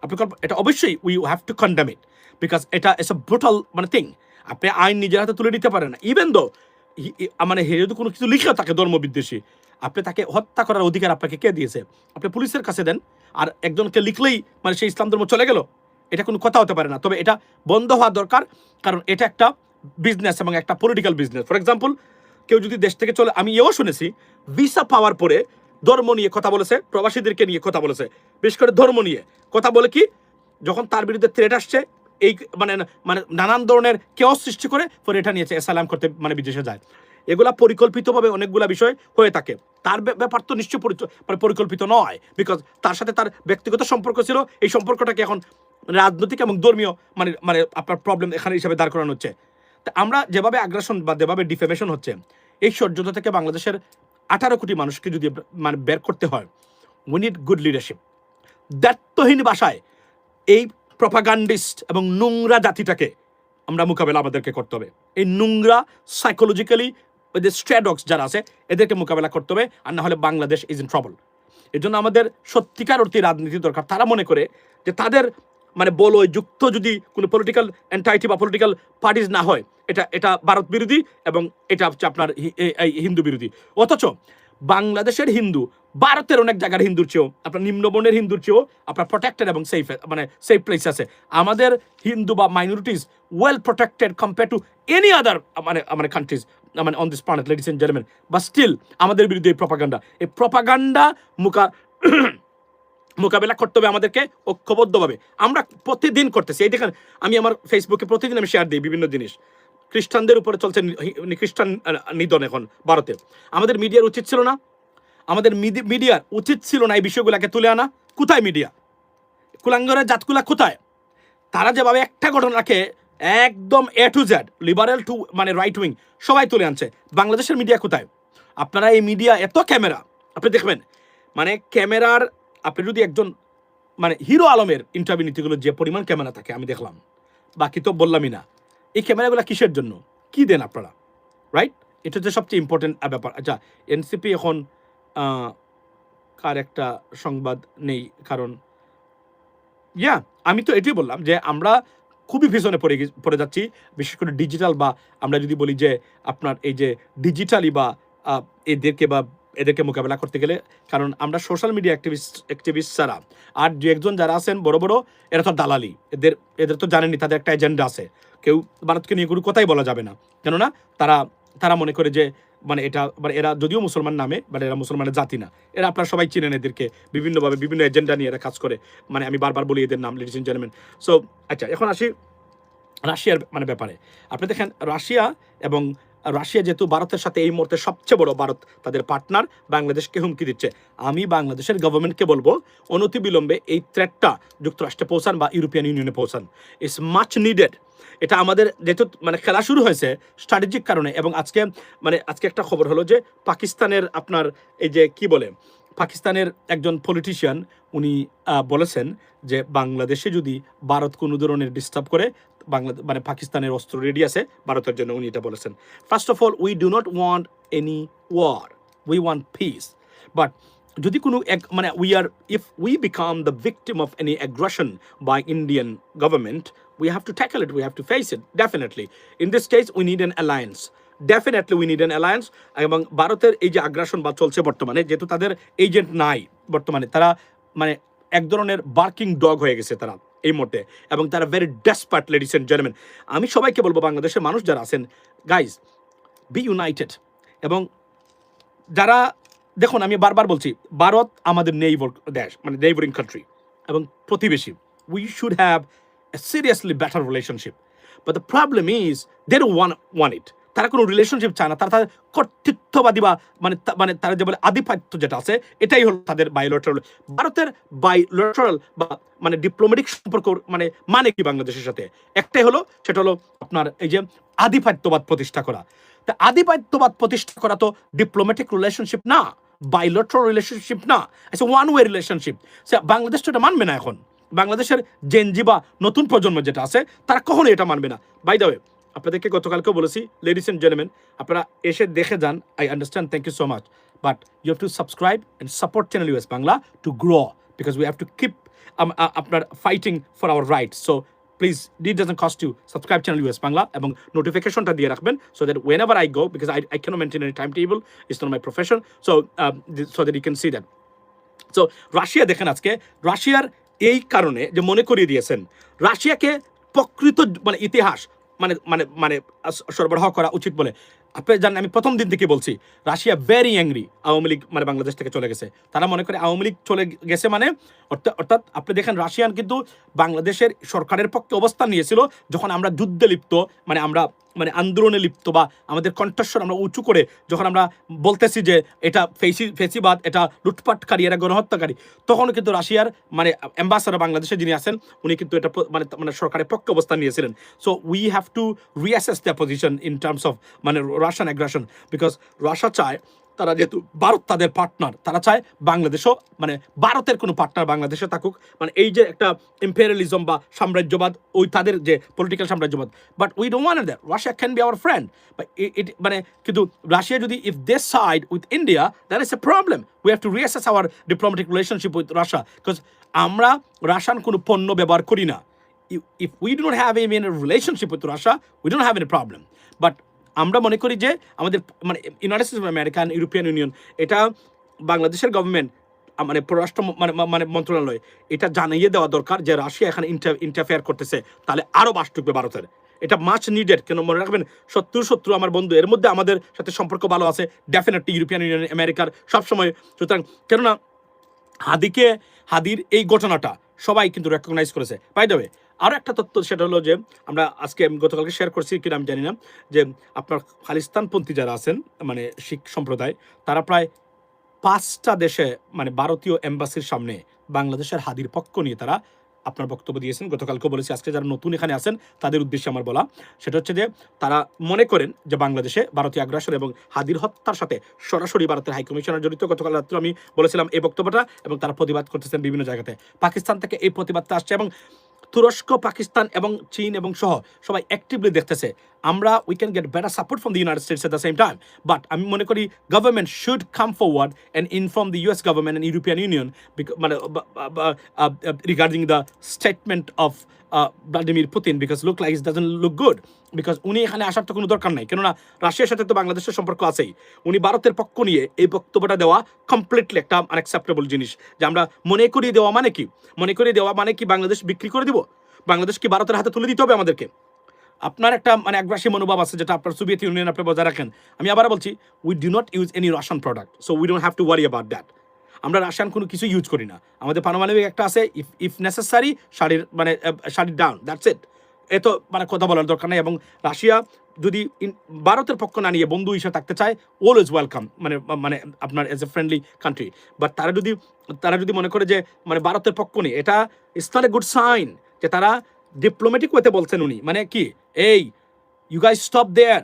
আপনি এটা অবশ্যই we have two condemn it, because এটা ইটস আ ব্রুটাল মানে থিং। আপনি আইন নিজের হাতে তুলে নিতে পারেন না। ইভেন দো মানে যদি কোনো কিছু লিখে থাকে ধর্মবিদ্বেষী, আপনি তাকে হত্যা করার অধিকার আপনাকে কে দিয়েছে? আপনি পুলিশের কাছে দেন, আর একজনকে লিখলেই মানে সেই ইসলাম ধর্ম চলে গেল, এটা কোনো কথা হতে পারে না। তবে এটা বন্ধ হওয়া দরকার, কারণ এটা একটা বিজনেস এবং একটা পলিটিক্যাল বিজনেস। ফর এক্সাম্পল, কেউ যদি দেশ থেকে চলে, আমি এও শুনেছি ভিসা পাওয়ার পরে ধর্ম নিয়ে কথা বলেছে, প্রবাসীদেরকে নিয়ে কথা বলেছে, বিশেষ করে ধর্ম নিয়ে কথা বলে কি, যখন তার বিরুদ্ধে থ্রেট আসছে, এই মানে নানান ধরনের কেওস সৃষ্টি করে পরে এটা নিয়েছে অ্যাসাইলাম করতে মানে বিদেশে যায়। এগুলা পরিকল্পিতভাবে অনেকগুলা বিষয় হয়ে থাকে। তার ব্যাপার তো নিশ্চয় পরিকল্পিত নয়, বিকজ তার সাথে তার ব্যক্তিগত সম্পর্ক ছিল। এই সম্পর্কটাকে এখন রাজনৈতিক এবং ধর্মীয় মানে আপনার প্রবলেম এখানে হিসাবে দাঁড় করানো হচ্ছে। তা আমরা যেভাবে আগ্রাসন বা যেভাবে ডিফেমেশন হচ্ছে, এই ষড়যন্ত্র থেকে বাংলাদেশের 18 কোটি মানুষকে যদি মানে বের করতে হয়, উই নিড গুড লিডারশিপ। দায়িত্বহীন ভাষায় এই প্রপাগান্ডিস্ট এবং নোংরা জাতিটাকে আমরা মোকাবেলা আমাদেরকে করতে হবে। এই নোংরা সাইকোলজিক্যালি যে স্ট্র্যাডক্স যারা আছে এদেরকে মোকাবেলা করতে হবে, আর না হলে বাংলাদেশ ইজ ইন ট্রাবল। এর জন্য আমাদের সত্যিকার অর্থে রাজনীতি দরকার। তারা মনে করে যে তাদের মানে বলয় যুক্ত যদি কোনো পলিটিক্যাল এন্টাইটি বা পলিটিক্যাল পার্টিজ না হয়, এটা ভারত বিরোধী এবং এটা হচ্ছে আপনার হিন্দু বিরোধী। অথচ বাংলাদেশের হিন্দু ভারতের অনেক জায়গার হিন্দুর চেয়েও, আপনার নিম্নবর্ণের হিন্দুর চেয়েও আপনার প্রোটেক্টেড এবং সেফ, মানে সেফ প্লেস আছে। আমাদের হিন্দু বা minorities well protected compare to any other মানে কান্ট্রিজ মানে on this planet, ladies and gentleman. But still আমাদের বিরুদ্ধে এই প্রপাগান্ডা মোকাবেলা করতে হবে আমাদেরকে ঐক্যবদ্ধভাবে। আমরা প্রতিদিন করতেছি। এই দেখেন, আমি আমার ফেসবুকে প্রতিদিন আমি শেয়ার দিই বিভিন্ন জিনিস। খ্রিস্টানদের উপরে চলছে খ্রিস্টান নিধন এখন ভারতে। আমাদের মিডিয়ার উচিত ছিল না, আমাদের মিডিয়ার উচিত ছিল না এই বিষয়গুলোকে তুলে আনা। কোথায় মিডিয়া? কুলাঙ্গরের জাতগুলা কোথায়? তারা যেভাবে একটা ঘটনাকে একদম A to Z, liberal to মানে রাইট উইং সবাই তুলে আনছে, বাংলাদেশের মিডিয়া কোথায়? আপনারা এই মিডিয়া এত ক্যামেরা, আপনি দেখবেন মানে ক্যামেরার, আপনি যদি একজন মানে হিরো আলমের ইন্টারভিউ নীতিগুলো যে পরিমাণ ক্যামেরা থাকে আমি দেখলাম, বাকি তো বললামই না। এই ক্যামেরাগুলো কিসের জন্য, কি দেন আপনারা, রাইট? এটা হচ্ছে সবচেয়ে ইম্পর্টেন্ট ব্যাপার। আচ্ছা, এনসিপি এখন কার একটা সংবাদ নেই, কারণ আমি তো এটাই বললাম যে আমরা খুবই পিছনে পড়ে যাচ্ছি, বিশেষ করে ডিজিটাল, বা আমরা যদি বলি যে আপনার এই যে ডিজিটালি বা এদেরকে মোকাবেলা করতে গেলে, কারণ আমরা সোশ্যাল মিডিয়া অ্যাক্টিভিস্ট ছাড়া আর দু একজন যারা আছেন বড় বড়, এরা তো দালালি, এদের তো জানেনি তাদের একটা এজেন্ডা আছে। কেউ ভারতকে নিয়ে কোনো কথাই বলা যাবে না, কেননা তারা মনে করে যে মানে এটা মানে এরা যদিও মুসলমান নামে, বাট এরা মুসলমানের জাতি না। এরা আপনারা সবাই চিনেন এদেরকে, বিভিন্নভাবে বিভিন্ন এজেন্ডা নিয়ে এরা কাজ করে। মানে আমি বারবার বলি এদের নাম, লেডিস এন্ড জেন্টলম্যান। সো আচ্ছা, এখন আসি রাশিয়ার মানে ব্যাপারে। আপনি দেখেন রাশিয়া যেহেতু ভারতের সাথে এই মুহূর্তে সবচেয়ে বড়, ভারত তাদের পার্টনার, বাংলাদেশকে হুমকি দিচ্ছে। আমি বাংলাদেশের গভর্নমেন্টকে বলবো অনতিবিলম্বে এই থ্রেটটা যুক্তরাষ্ট্রে পৌঁছান বা ইউরোপিয়ান ইউনিয়নে পৌঁছান। It's much needed. এটা আমাদের যেহেতু মানে খেলা শুরু হয়েছে স্ট্র্যাটেজিক কারণে, এবং আজকে একটা খবর হলো যে পাকিস্তানের আপনার এই যে কি বলে, পাকিস্তানের একজন পলিটিশিয়ান উনি বলেছেন যে বাংলাদেশে যদি ভারত কোনো ধরনের ডিস্টার্ব করে, মানে পাকিস্তানের অস্ত্র রেডি আছে ভারতের জন্য, উনি এটা বলেছেন। First of all, we do not want any war, we want peace. But যদি কোনো মানে if we become the victim of any aggression by Indian government, we have to tackle it, we have to face it, definitely. In this case, we need an alliance. Definitely we need an alliance. এবং ভারতের এই যে আগ্রাসন বা চলছে বর্তমানে, যেহেতু তাদের এজেন্ট নাই বর্তমানে, তারা মানে এক ধরনের বার্কিং ডগ হয়ে গেছে তারা এই মুহূর্তে, এবং তারা very desperate, ladies and gentleman. আমি সবাইকে বলবো, বাংলাদেশের মানুষ যারা আছেন, গাইজ, বি ইউনাইটেড। এবং যারা দেখুন, আমি বারবার বলছি, ভারত আমাদের নেইবার দেশ, মানে নেইবারিং কান্ট্রি এবং প্রতিবেশী। We should have a seriously better relationship, but the problem is they don't want it. তারা কোনো রিলেশনশিপ চায় না, তারা কর্তৃত্ববাদী বা মানে তারা যে বলে আধিপত্য যেটা আছে, এটাই হলো তাদের বায়োলেটারাল। ভারতের বায়োলেটারাল বা মানে ডিপ্লোম্যাটিক সম্পর্ক মানে কি বাংলাদেশের সাথে একটাই হলো, সেটা হলো আপনার এই যে আধিপত্যবাদ প্রতিষ্ঠা করা। তা আধিপত্যবাদ প্রতিষ্ঠা করা তো ডিপ্লোম্যাটিক রিলেশনশিপ না, বায়োলেটারাল রিলেশনশিপ না, আচ্ছা ওয়ান ওয়ে রিলেশনশিপ। বাংলাদেশ তো এটা মানবে না। এখন বাংলাদেশের জেনজি বা নতুন প্রজন্ম যেটা আছে, তারা কখনোই এটা মানবে না। বাই দ্য ওয়ে, আপনাদেরকে গতকালকেও বলেছি, লেডিস এন্ড জেন্টলম্যান, আপনারা এসে দেখে যান। I understand, thank you so much, but you have to subscribe and support channel US Bangla to grow, because we have to keep আপনার fighting for our rights. So please, it doesn't cost you, subscribe channel US Bangla এবং নোটিফিকেশনটা দিয়ে রাখবেন, so that whenever I go, because I cannot maintain any timetable, it's not my profession, so that you can see that. So Russia দেখেন, আজকে রাশিয়ার এই কারণে যে মনে করিয়ে দিয়েছেন, রাশিয়াকে প্রকৃত মানে ইতিহাস মানে সরবরাহ করা উচিত বলে। আপনি জানেন, আমি প্রথম দিন থেকে বলছি, Russia very angry Awami League মানে বাংলাদেশ থেকে চলে গেছে। তারা মনে করে আওয়ামী লীগ চলে গেছে মানে অর্থাৎ আপনি দেখেন, রাশিয়ান কিন্তু বাংলাদেশের সরকারের পক্ষে অবস্থান নিয়েছিল যখন আমরা যুদ্ধে লিপ্ত, মানে আমরা মানে আন্দোলনে লিপ্ত, বা আমাদের কণ্ঠস্বর আমরা উঁচু করে যখন আমরা বলতেছি যে এটা ফেসিবাদ, এটা লুটপাটকারী, এরা গণহত্যাকারী, তখনও কিন্তু রাশিয়ার মানে অ্যাম্বাসাডার বাংলাদেশে যিনি আছেন, উনি কিন্তু এটা মানে সরকারের পক্ষে অবস্থান নিয়েছিলেন। So we have to reassess the position in terms of মানে রাশিয়ান অ্যাগ্রেশন, বিকজ রাশিয়া চায় তারা যেহেতু ভারত তাদের পার্টনার, তারা চায় বাংলাদেশও মানে ভারতের কোনো পার্টনার বাংলাদেশে থাকুক, মানে এই যে একটা ইম্পেরিয়ালিজম বা সাম্রাজ্যবাদ, ওই তাদের যে পলিটিক্যাল সাম্রাজ্যবাদ, but we don't want that. Russia can be our friend, but it মানে কিন্তু রাশিয়া যদি if they side with India, that is a problem. We have to reassess our diplomatic relationship with Russia, because আমরা Russian কোনো পণ্য ব্যবহার করি না। if we do not have any relationship with Russia, we don't have any problem. But আমরা মনে করি যে আমাদের মানে United states of America, European union, এটা বাংলাদেশের গভর্নমেন্ট মানে পররাষ্ট্র মানে মন্ত্রণালয় এটা জানিয়ে দেওয়া দরকার যে রাশিয়া এখানে ইন্টারফেয়ার করতেছে, তাহলে আরও বাস ঢুকবে ভারতের। এটা মাচ নিডেড। কেন মনে রাখবেন, শত্রু আমার বন্ধু, এর মধ্যে আমাদের সাথে সম্পর্ক ভালো আছে ডেফিনেটলি ইউরোপিয়ান ইউনিয়ন, আমেরিকার সবসময়। সুতরাং কেননা হাদির এই ঘটনাটা সবাই কিন্তু রেকগনাইজ করেছে। বাই দ্য ওয়ে, আরও একটা তথ্য, সেটা হলো যে আমরা আজকে গতকালকে শেয়ার করছি কিনা আমি জানি না, যে আপনার খালিস্তানপন্থী যারা আছেন মানে শিখ সম্প্রদায়, তারা প্রায় 5টা দেশে মানে ভারতীয় এম্বাসির সামনে বাংলাদেশের হাদির পক্ষ নিয়ে তারা আপনার বক্তব্য দিয়েছেন। গতকালকে বলেছি, আজকে যারা নতুন এখানে আছেন তাদের উদ্দেশ্যে আমার বলা, সেটা হচ্ছে যে তারা মনে করেন যে বাংলাদেশে ভারতীয় আগ্রাসন এবং হাদির হত্যার সাথে সরাসরি ভারতের হাইকমিশনার জড়িত। গতকাল রাত্রে আমি বলেছিলাম এই বক্তব্যটা, এবং তারা প্রতিবাদ করতেছেন বিভিন্ন জায়গাতে। পাকিস্তান থেকে এই প্রতিবাদটা আসছে, এবং তুরস্ক, পাকিস্তান এবং চীন এবং সহ সবাই অ্যাক্টিভলি দেখতেছে আমরা we can get better support from the United States at the same time. But আমি মনে করি government should come forward and inform the US government and European Union মানে regarding the statement of Vladimir Putin, because look like it doesn't look good, because উনি এখানে আসার তো কোনো দরকার নাই। কেননা রাশিয়ার সাথে তো বাংলাদেশের সম্পর্ক আছেই। উনি ভারতের পক্ষ নিয়ে এই বক্তব্যটা দেওয়া কমপ্লিটলি একটা আনঅ্যাকসেপ্টেবল জিনিস। যে আমরা মনে করিয়ে দেওয়া মানে কি? মনে করিয়ে দেওয়া মানে কি বাংলাদেশ বিক্রি করে দিব? বাংলাদেশ কি ভারতের হাতে তুলে দিতে হবে আমাদেরকে? আপনার একটা মানে আগ্রাসী মনোভাব আছে, যেটা আপনার সোভিয়েত ইউনিয়ন আপনি বজায় রাখেন। আমি আবার বলছি, we do not use any Russian product, so we don't have to worry about that. আমরা রাশিয়ান কোনো কিছু ইউজ করি না। আমাদের পারমাণবিক একটা আছে, ইফ নেসেসারি শাড়ির ডাউন, দ্যাটস ইট। এত মানে কথা বলার দরকার নেই। এবং রাশিয়া যদি ভারতের পক্ষ না নিয়ে বন্ধু হিসেবে থাকতে চায়, অলওয়েজ ওয়েলকাম, মানে আপনার as a friendly country. But তারা যদি মনে করে যে মানে ভারতের পক্ষ নিয়ে, এটা it's not a good sign. যে তারা ডিপ্লোম্যাটিক ওয়েতে বলছেন উনি, মানে কি, এই you guys stop there,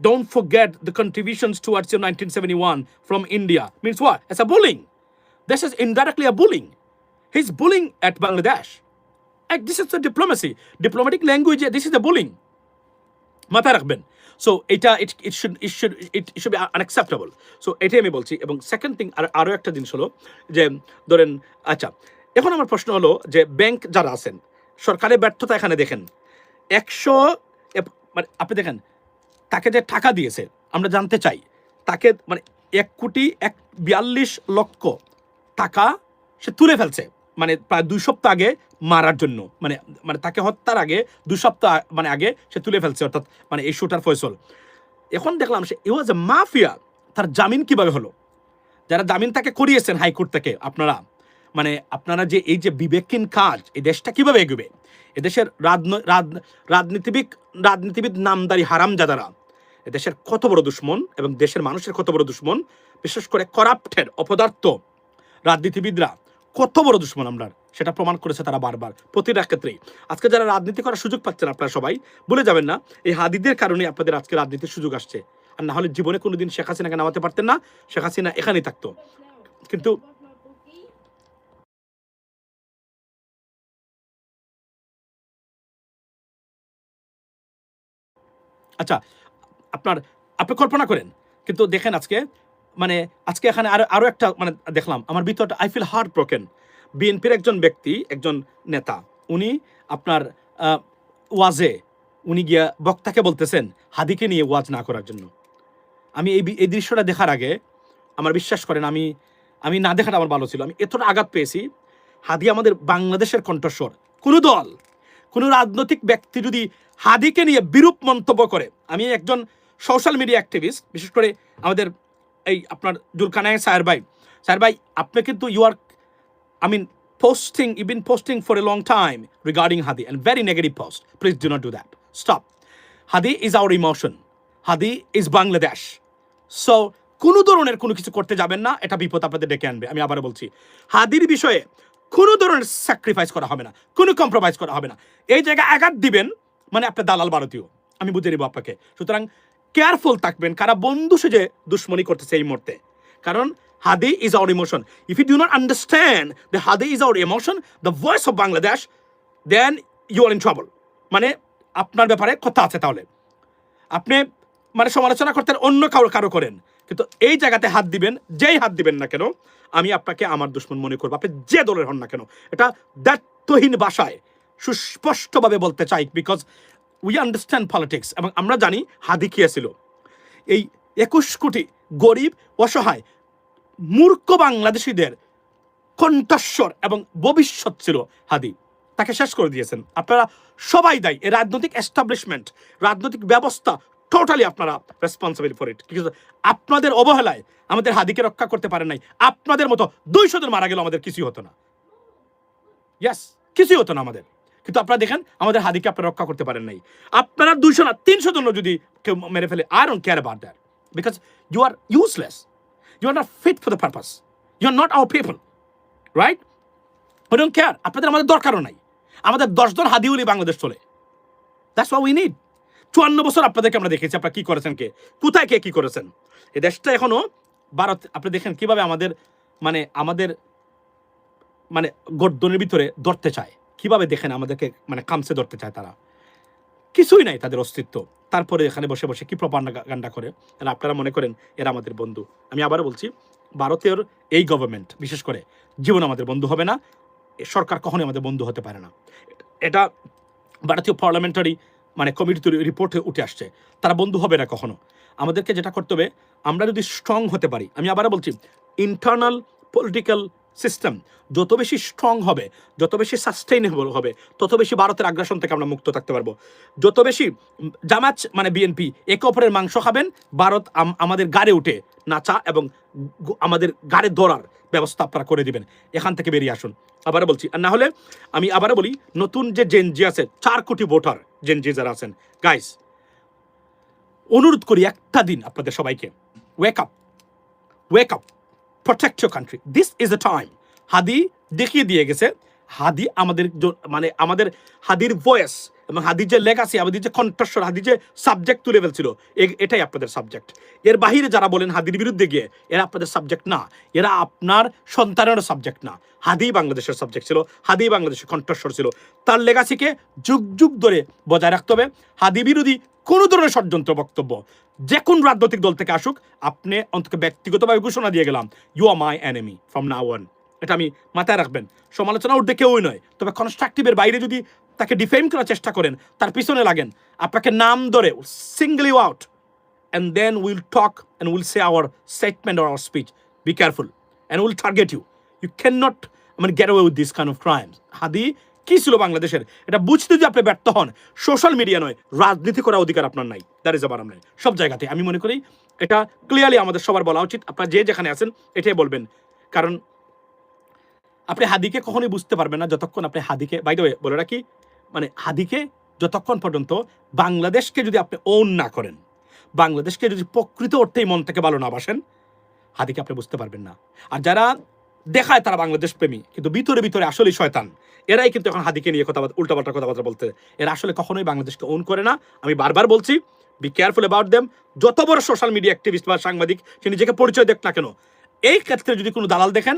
don't forget the contributions towards your 1971 from India. Means what? It's a bullying. This is indirectly a bullying. He's bullying at Bangladesh. And this is the diplomacy. Diplomatic language, this is the bullying. মাথায় রাখবেন। So এটা it should be unacceptable. So এটাই আমি বলছি। এবং second thing, আরও একটা জিনিস হলো যে ধরেন, আচ্ছা এখন আমার প্রশ্ন হলো যে ব্যাংক যারা আছেন, সরকারের ব্যর্থতা এখানে দেখেন। 100 মানে আপনি দেখেন তাকে যে টাকা দিয়েছে, আমরা জানতে চাই তাকে মানে 1,42,00,000 টাকা সে তুলে ফেলছে, মানে প্রায় 2 সপ্তাহ আগে মারার জন্য, মানে তাকে হত্যার আগে 2 সপ্তাহ মানে আগে সে তুলে ফেলছে, অর্থাৎ মানে এই শুটার ফয়সল। এখন দেখলাম সে ওয়াজ এ মাফিয়া। তার জামিন কিভাবে হলো? যারা জামিন তাকে করিয়েছেন হাইকোর্ট থেকে, আপনারা যে এই যে বিবেকহীন কাজ, এই দেশটা কিভাবে এগোবে? এদেশের রাজনীতিবিদ নামদারি হারামজাদারা এদেশের কত বড় দুশ্মন, এবং দেশের মানুষের কত বড় দুশ্মন, বিশেষ করে করাপ্টেড অপদার্থ রাজনীতিবিদরা কত বড় দুশ্মন আমরা, সেটা প্রমাণ করেছে তারা বারবার প্রতিটা ক্ষেত্রেই। আজকে যারা রাজনীতি করার সুযোগ পাচ্ছেন, আপনারা সবাই ভুলে যাবেন না, এই হাদিদের কারণে আপনাদের আজকে রাজনীতির সুযোগ আসছে। আর না হলে জীবনে কোনোদিন শেখ হাসিনাকে নামাতে পারতেন না, শেখ হাসিনা এখানেই থাকতো। কিন্তু আচ্ছা, আপনি কল্পনা করেন, কিন্তু দেখেন আজকে এখানে আরো একটা মানে দেখলাম, আমার ভিতরটা আই ফিল হার্ট ব্রোকেন। বিএনপির একজন ব্যক্তি, একজন নেতা, উনি আপনার ওয়াজে উনি গিয়া বক্তাকে বলতেছেন হাদিকে নিয়ে ওয়াজ না করার জন্য। আমি এই দৃশ্যটা দেখার আগে আমার বিশ্বাস করেন, আমি না দেখাটা আমার ভালো ছিল। আমি এতটা আঘাত পেয়েছি। হাদি আমাদের বাংলাদেশের কণ্ঠস্বর। কোনো দল, কোনো রাজনৈতিক ব্যক্তি যদি হাদিকে নিয়ে বিরূপ মন্তব্য করে, আমি একজন সোশ্যাল মিডিয়া অ্যাক্টিভিস্ট, বিশেষ করে আমাদের এই আপনার জুলকানায় সাহের ভাই, আপনি কিন্তু you've been posting for a long time regarding Hadi, and very negative post. Please do not do that. Stop. Hadi is our emotion. Hadi is Bangladesh. So কোনো ধরনের কোনো কিছু করতে যাবেন না, এটা বিপদ আপনাদের ডেকে আনবে। আমি আবার বলছি, হাদির বিষয়ে কোনো ধরনের স্যাক্রিফাইস করা হবে না, কোনো কম্প্রোমাইজ করা হবে না। এই জায়গায় আঘাত দিবেন মানে আপনার দালাল ভারতীয়, আমি বুঝে নিব আপনাকে। সুতরাং কেয়ারফুল থাকবেন কারা বন্ধু সেজে দুশ্মনী করতেছে এই মুহূর্তে, কারণ Hadi is our emotion. If you do not understand the Hadi is our emotion, the voice of Bangladesh, then you are in trouble. মানে আপনার ব্যাপারে কথা আছে, তাহলে আপনি মানে সমালোচনা করতেন অন্য কারো করেন, কিন্তু এই জায়গাতে হাত দিবেন, যেই হাত দিবেন না কেন আমি আপনাকে আমার দুশ্মন মনে করবো, আপনি যে দলের হন না কেন। এটা দায়িত্বহীন ভাষায় সুস্পষ্টভাবে বলতে চাই, বিকজ উই আন্ডারস্ট্যান্ড পলিটিক্স, এবং আমরা জানি হাদি কে ছিল। এই 21 কোটি গরিব অসহায় মূর্খ বাংলাদেশিদের কণ্ঠস্বর এবং ভবিষ্যৎ ছিল হাদি, তাকে শেষ করে দিয়েছেন আপনারা সবাই দায়ী। এই রাজনৈতিক এস্টাবলিশমেন্ট, রাজনৈতিক ব্যবস্থা টোটালি আপনারা রেসপন্সিবল ফর ইট। কিন্তু আপনাদের অবহেলায় আমাদের হাদিকে রক্ষা করতে পারেন নাই। আপনাদের মতো 200 জন মারা গেল, আমাদের কিছুই হতো না, ইয়াস কিছুই হতো না আমাদের। কিন্তু আপনারা দেখেন আমাদের হাদিকে আপনারা রক্ষা করতে পারেন নাই। আপনারা 200 না 300 জন যদি কেউ মেরে ফেলে, I don't care about that, because you are useless, you are not fit for the purpose, you are not our people, right? We don't care. আপনাদের আমাদের দরকারও নাই। আমাদের 10 জন হাদি হলেই বাংলাদেশ চলে। That's what we need. 54 বছর আপনাদেরকে আমরা দেখেছি আপনারা কি করেছেন, কে কোথায় কে কি করেছেন। এই দেশটা এখনো ভারত, আপনি দেখেন কিভাবে আমাদের মানে গর্দনের ভিতরে ধরতে চায়, কিভাবে দেখেন আমাদেরকে মানে কামসে ধরতে চায়। তারা কিছুই নাই তাদের অস্তিত্ব, তারপরে এখানে বসে বসে কি প্রপাগান্ডা করে। আর আপনারা মনে করেন এরা আমাদের বন্ধু। আমি আবারও বলছি, ভারতের এই গভর্নমেন্ট বিশেষ করে জীবন আমাদের বন্ধু হবে না। সরকার কখনোই আমাদের বন্ধু হতে পারে না। এটা ভারতীয় পার্লামেন্টারি মানে কমিটির রিপোর্টে উঠে আসছে, তারা বন্ধু হবে না কখনো। আমাদেরকে যেটা করতে হবে, আমরা যদি স্ট্রং হতে পারি, আমি আবারও বলছি, ইন্টারনাল পলিটিক্যাল সিস্টেম যত বেশি স্ট্রং হবে, যত বেশি সাস্টেইনেবল হবে, তত বেশি ভারতের আগ্রাসন থেকে আমরা মুক্ত থাকতে পারবো। যত বেশি জামাত মানে বিএনপি একে অপরের মাংস খাবেন, ভারত আমাদের গাড়ে উঠে নাচা এবং আমাদের গাড়ে ধরার ব্যবস্থা আপনারা করে দিবেন। এখান থেকে বেরিয়ে আসুন, আবারও বলছি। আর না হলে আমি আবারও বলি, নতুন যে জেনজি আছে 4 কোটি ভোটার জেনজি যারা আছেন, গাইস অনুরোধ করি একটা দিন আপনাদের সবাইকে, wake up, protect your country, this is the time. Hadi দেখিয়ে দিয়ে গেছে, হাদি আমাদের মানে আমাদের হাদির ভয়েস এবং হাদির যে লেগাসি, আমাদের যে কণ্ঠস্বর, হাদির যে সাবজেক্ট তুলে ফেলছিল, এটাই আপনাদের সাবজেক্ট। এর বাহিরে যারা বলেন হাদির বিরুদ্ধে গিয়ে, এরা আপনাদের সাবজেক্ট না, এরা আপনার সন্তানের সাবজেক্ট না। হাদি বাংলাদেশের সাবজেক্ট ছিল, হাদি বাংলাদেশের কণ্ঠস্বর ছিল। তার লেগাসিকে যুগ যুগ ধরে বজায় রাখতে হবে। হাদি বিরোধী কোনো ধরনের ষড়যন্ত্র বক্তব্য যে কোন রাজনৈতিক দল থেকে আসুক, আপনি অন্তত ব্যক্তিগতভাবে ঘোষণা দিয়ে গেলাম, you are my enemy from now on. এটা আমি মাথায় রাখবেন। সমালোচনা উঠতে কেউই নয়, তবে কনস্ট্রাকটিভের বাইরে যদি তাকে ডিফেম করার চেষ্টা করেন, তার পিছনে লাগেন, আপনাকে নাম ধরে single you out, and then we'll talk and we'll say our statement or our speech. Be careful and we'll target you. You cannot get away with this kind of crimes. হাদি কি ছিল বাংলাদেশের, এটা বুঝতে যদি আপনি ব্যর্থ হন, সোশ্যাল মিডিয়া নয়, রাজনীতি করার অধিকার আপনার নাই। দ্যাট ইজ আবার নাই সব জায়গাতে। আমি মনে করি এটা ক্লিয়ারলি আমাদের সবার বলা উচিত। আপনারা যে যেখানে আছেন এটাই বলবেন, কারণ আপনি হাদিকে কখনোই বুঝতে পারবেন না যতক্ষণ আপনি হাদিকে, বাই দ্য ওয়ে বলে রাখি, মানে হাদিকে যতক্ষণ পর্যন্ত বাংলাদেশকে যদি আপনি ওন না করেন, বাংলাদেশকে যদি প্রকৃত অর্থেই মন থেকে ভালো না বাসেন, হাদিকে আপনি বুঝতে পারবেন না। আর যারা দেখায় তারা বাংলাদেশ প্রেমী, কিন্তু ভিতরে ভিতরে আসলেই শয়তান, এরাই কিন্তু এখন হাদিকে নিয়ে উল্টাপাল্টা কথাবার্তা বলতে। এরা আসলে কখনোই বাংলাদেশকে ওন করে না। আমি বারবার বলছি, বি কেয়ারফুল অ্যাবাউট দেম। যত বড় সোশ্যাল মিডিয়া অ্যাক্টিভিস্ট বা সাংবাদিক সে নিজেকে পরিচয় দেখ না কেন, এই ক্ষেত্রে যদি কোনো দালাল দেখেন,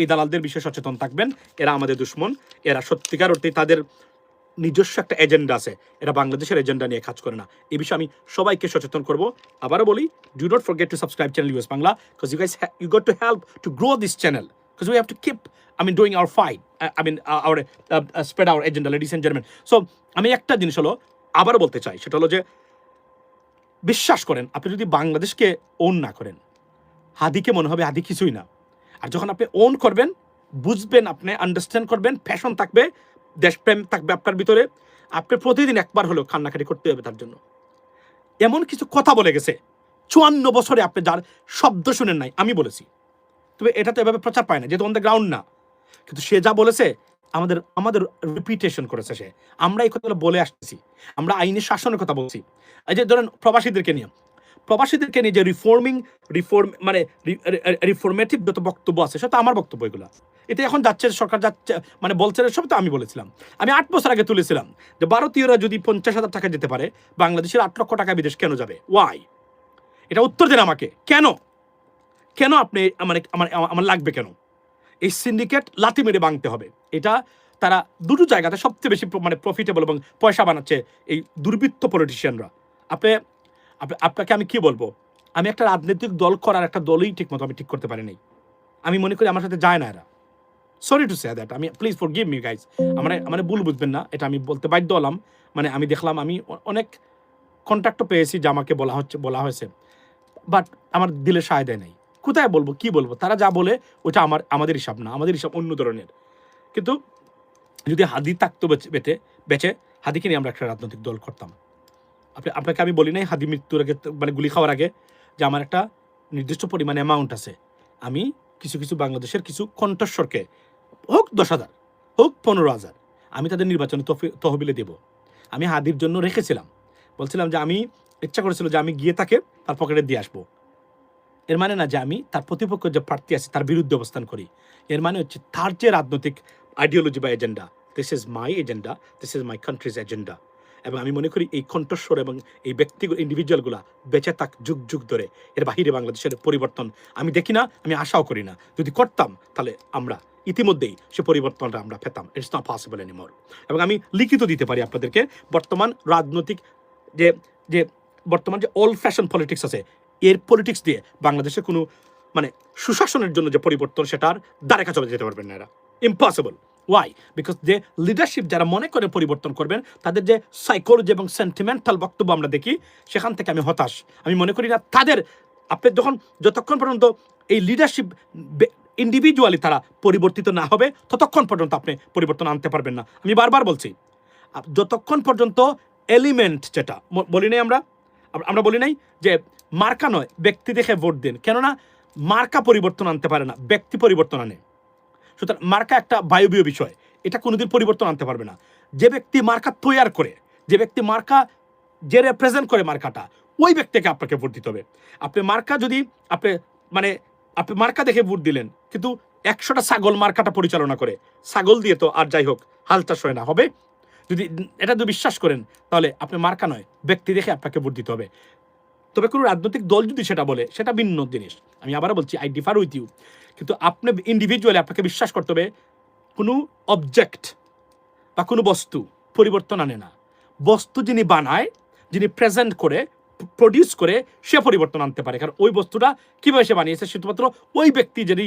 এই দালালদের বিষয়ে সচেতন থাকবেন। এরা আমাদের দুশ্মন। এরা সত্যিকার অর্থে তাদের নিজস্ব একটা এজেন্ডা আছে, এরা বাংলাদেশের এজেন্ডা নিয়ে কাজ করে না। এই বিষয়ে আমি সবাইকে সচেতন করব। আবারও বলি, do not forget to subscribe channel US Bangla, because you guys you got to help to grow this channel, because we have to keep doing our fight, our spread our agenda, ladies and gentlemen. So আমি একটা জিনিস হলো আবারও বলতে চাই, সেটা হলো যে বিশ্বাস করেন, আপনি যদি বাংলাদেশকে ওন না করেন, হাদিকে মনে হবে হাদি কিছুই না। আর যখন আপনি ওন করবেন, বুঝবেন, আপনি আন্ডারস্ট্যান্ড করবেন, প্যাশন থাকবে, দেশপ্রেম থাকবে আপনার ভিতরে, আপনি প্রতিদিন একবার হলেও কান্নাকাটি করতে হবে তার জন্য। এমন কিছু কথা বলে গেছে 54 বছরে, আপনি যার শব্দ শুনেন নাই, আমি বলেছি, তবে এটা তো এভাবে প্রচার পায় না, যেহেতু অন দ্য গ্রাউন্ড না। কিন্তু সে যা বলেছে আমাদের রিপিটেশন করেছে সে। আমরা এই কথাগুলো বলে আসতেছি, আমরা আইনের শাসনের কথা বলছি। এই যে ধরেন প্রবাসীদেরকে নিয়ে, প্রবাসীদেরকে নিয়ে যে রিফর্মেটিভ যত বক্তব্য আছে সেটা আমার বক্তব্য এগুলো। এটা এখন যাচ্ছে, সরকার যাচ্ছে, মানে বলছে, সব তো আমি বলেছিলাম। আমি 8 বছর আগে তুলেছিলাম যে ভারতীয়রা যদি 50,000 টাকা যেতে পারে, বাংলাদেশের 8 লক্ষ টাকা বিদেশ কেন যাবে? ওয়াই? এটা উত্তর দেন আমাকে। কেন আপনি আমার লাগবে কেন? এই সিন্ডিকেট লাথি মেরে ভাঙতে হবে। এটা তারা দুটো জায়গাতে সবচেয়ে বেশি প্রফিটেবল এবং পয়সা বানাচ্ছে এই দুর্বৃত্ত পলিটিশিয়ানরা। আপনাকে আমি কি বলবো, আমি একটা রাজনৈতিক দল করার একটা দলই ঠিকমতো আমি ঠিক করতে পারি নাই। আমি মনে করি আমার সাথে যায় না এরা। Sorry to say that. আমি প্লিজ ফরগিভ মি গাইজ, আমার ভুল বুঝবেন না, এটা আমি বলতে বাধ্য হলাম। আমি দেখলাম, আমি অনেক কন্ট্যাক্টও পেয়েছি যে আমাকে বলা হয়েছে, বাট আমার দিলে সায় দেয় নাই। কোথায় বলবো, কি বলবো? তারা যা বলে ওটা আমাদের হিসাব না, আমাদের হিসাব অন্য ধরনের। কিন্তু যদি হাদি থাকতো বেঁচে, হাদিকে নিয়ে আমরা একটা রাজনৈতিক দল করতাম। আপনাকে আমি বলি নাই হাদি মৃত্যুর আগে, গুলি খাওয়ার আগে, যে আমার একটা নির্দিষ্ট পরিমাণে অ্যামাউন্ট আছে, আমি কিছু বাংলাদেশের কিছু কণ্ঠস্বরকে, হোক 10,000 হোক 15,000, আমি তাদের নির্বাচনে তহবিলে দেব। আমি হাদির জন্য রেখেছিলাম, বলছিলাম যে আমি ইচ্ছা করেছিল যে আমি গিয়ে তাকে তার পকেটে দিয়ে আসবো। এর মানে না যে আমি তার প্রতিপক্ষ যে প্রার্থী আছে তার বিরুদ্ধে অবস্থান করি। এর মানে হচ্ছে তার যে রাজনৈতিক আইডিওলজি বা agenda, this is my agenda, this is my countries agenda. এবং আমি মনে করি এই কণ্ঠস্বর এবং এই ব্যক্তিগুলো, ইন্ডিভিজুয়ালগুলা বেঁচে থাক যুগ ধরে। এর বাহিরে বাংলাদেশের পরিবর্তন আমি দেখি না, আমি আশাও করি না। যদি করতাম তাহলে আমরা ইতিমধ্যেই সে পরিবর্তনটা আমরা পেতাম। It's not possible anymore. এবং আমি লিখিত দিতে পারি আপনাদেরকে, বর্তমান রাজনৈতিক যে বর্তমান যে ওল্ড ফ্যাশন পলিটিক্স আছে, এর পলিটিক্স দিয়ে বাংলাদেশের কোনো সুশাসনের জন্য যে পরিবর্তন, সেটার দ্বারে কাছে যেতে পারবেন না এরা। ইম্পসিবল। ওয়াই? বিকজ যে লিডারশিপ যারা মনে করে পরিবর্তন করবেন, তাদের যে সাইকোলজি এবং সেন্টিমেন্টাল বক্তব্য আমরা দেখি, সেখান থেকে আমি হতাশ। আমি মনে করি না তাদের, আপনি যতক্ষণ পর্যন্ত এই লিডারশিপ ইন্ডিভিজুয়ালি তারা পরিবর্তিত না হবে, ততক্ষণ পর্যন্ত আপনি পরিবর্তন আনতে পারবেন না। আমি বারবার বলছি, যতক্ষণ পর্যন্ত এলিমেন্ট, যেটা বলি নাই আমরা বলি নাই যে মার্কা নয়, ব্যক্তি দেখে ভোট দিন, কেননা মার্কা পরিবর্তন আনতে পারে না, ব্যক্তি পরিবর্তন আনে। সুতরাং মার্কা একটা বায়বীয় বিষয়, এটা কোনোদিন পরিবর্তন আনতে পারবে না। যে ব্যক্তি মার্কা তৈরি করে, যে ব্যক্তি মার্কা যে রেপ্রেজেন্ট করে মার্কাটা, ওই ব্যক্তিকে আপনাকে ভোট দিতে হবে। আপনি মার্কা যদি আপনি মার্কা দেখে ভোট দিলেন, কিন্তু 100টা ছাগল মার্কাটা পরিচালনা করে, ছাগল দিয়ে তো আর যাই হোক হাল চাষ হয় না, হবে? যদি বিশ্বাস করেন, তাহলে আপনি মার্কা নয়, ব্যক্তি দেখে আপনাকে ভোট দিতে হবে। তবে কোনো রাজনৈতিক দল যদি সেটা বলে, সেটা ভিন্ন জিনিস। আমি আবারও বলছি, আই ডিফার উইথ ইউ। কিন্তু আপনি ইন্ডিভিজুয়ালি আপনাকে বিশ্বাস করতে হবে, কোনো অবজেক্ট বা কোনো বস্তু পরিবর্তন আনে না। বস্তু যিনি বানায়, যিনি প্রেজেন্ট করে, প্রডিউস করে, সে পরিবর্তন আনতে পারে। কারণ ওই বস্তুটা কীভাবে সে বানিয়েছে, শুধুমাত্র ওই ব্যক্তি যিনি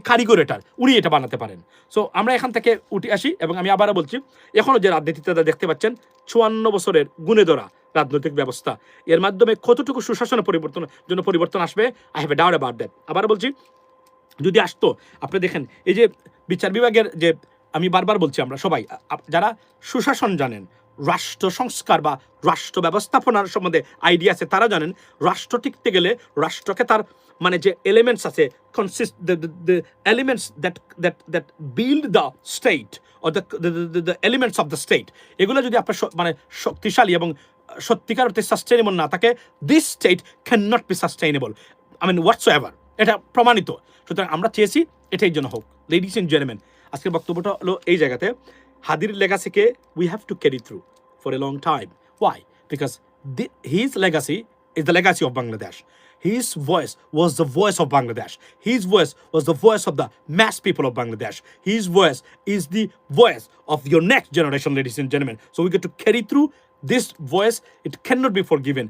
কারিগর এটার, উনি এটা বানাতে পারেন। সো আমরা এখান থেকে উঠে আসি। এবং আমি আবারও বলছি, এখনও যে রাজনীতিতে দেখতে পাচ্ছেন 54 বছরের গুণে ধরা রাজনৈতিক ব্যবস্থা, এর মাধ্যমে কতটুকু সুশাসনের পরিবর্তন আসবে, I have a doubt about that. আবারও বলছি, যদি আসতো, আপনি দেখেন এই যে বিচার বিভাগের যে, আমি বারবার বলছি, আমরা সবাই যারা সুশাসন জানেন, রাষ্ট্র সংস্কার বা রাষ্ট্র ব্যবস্থাপনার সম্বন্ধে আইডিয়া আছে, তারা জানেন রাষ্ট্র টিকতে গেলে রাষ্ট্রকে তার যে এলিমেন্টস আছে, the elements that build the state or the elements of the state, এগুলো যদি আপনার শক্তিশালী এবং সত্যিকার অর্থে সাস্টেইনেবল না থাকে, this state can not be sustainable, whatsoever. এটা প্রমাণিত। সুতরাং আমরা চেয়েছি এটাই জন্য হোক। লেডিস এন্ড জেন্টলম্যান, আজকের বক্তব্যটা হলো এই জায়গাতে, হাদির লেগাসিকে we have to carry through for a long time. Why? Because his legacy is the legacy of Bangladesh. His voice was the voice of Bangladesh. His voice was the voice of the mass people of Bangladesh. His voice is the voice of your next generation, ladies and gentlemen. So we get to carry through this voice. It cannot be forgiven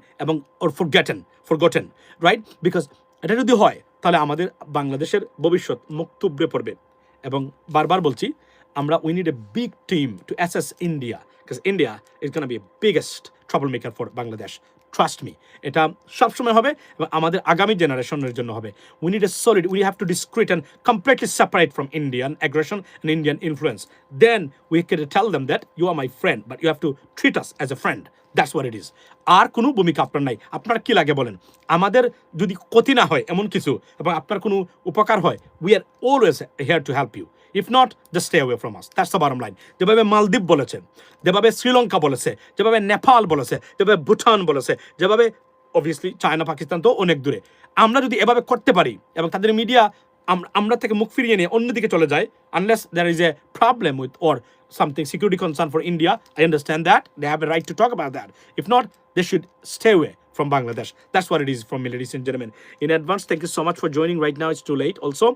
or forgotten, right? Because এটা যদি হয়, তাহলে আমাদের বাংলাদেশের ভবিষ্যৎ মুক্ত উপড়ে পড়বে। এবং বারবার বলছি, we need a big team to assess India, because India is going to be the biggest troublemaker for Bangladesh. Trust me, এটা সবসময় হবে এবং আমাদের আগামী জেনারেশনের জন্য হবে। We need a solid, we have to discrete and completely separate from Indian aggression and Indian influence. Then we can tell them that you are my friend, but you have to treat us as a friend. That's what it is. আর কোনো ভূমিকা আপনার নাই। আপনার কি লাগে বলেন? আমাদের যদি ক্ষতি না হয় এমন কিছু এবং আপনার কোনো উপকার হয়, we are always here to help you. If not, just stay away from us. That's the bottom line. যেভাবে মালদ্বীপ বলেছে, যেভাবে শ্রীলঙ্কা বলেছে, যেভাবে নেপাল বলেছে, যেভাবে ভুটান বলেছে, যেভাবে অবভিয়াসলি চায়না পাকিস্তান তো অনেক দূরে। আমরা যদি এভাবে করতে পারি এবং তাদের মিডিয়া আমরা থেকে মুখ ফিরিয়ে নিয়ে অন্যদিকে চলে যায়, unless there is a problem with or something security concern for India, I understand that they have a right to talk about that. If not, they should stay away from Bangladesh. That's what it is from me, ladies and gentlemen. In advance, thank you so much for joining. Right now it's too late also.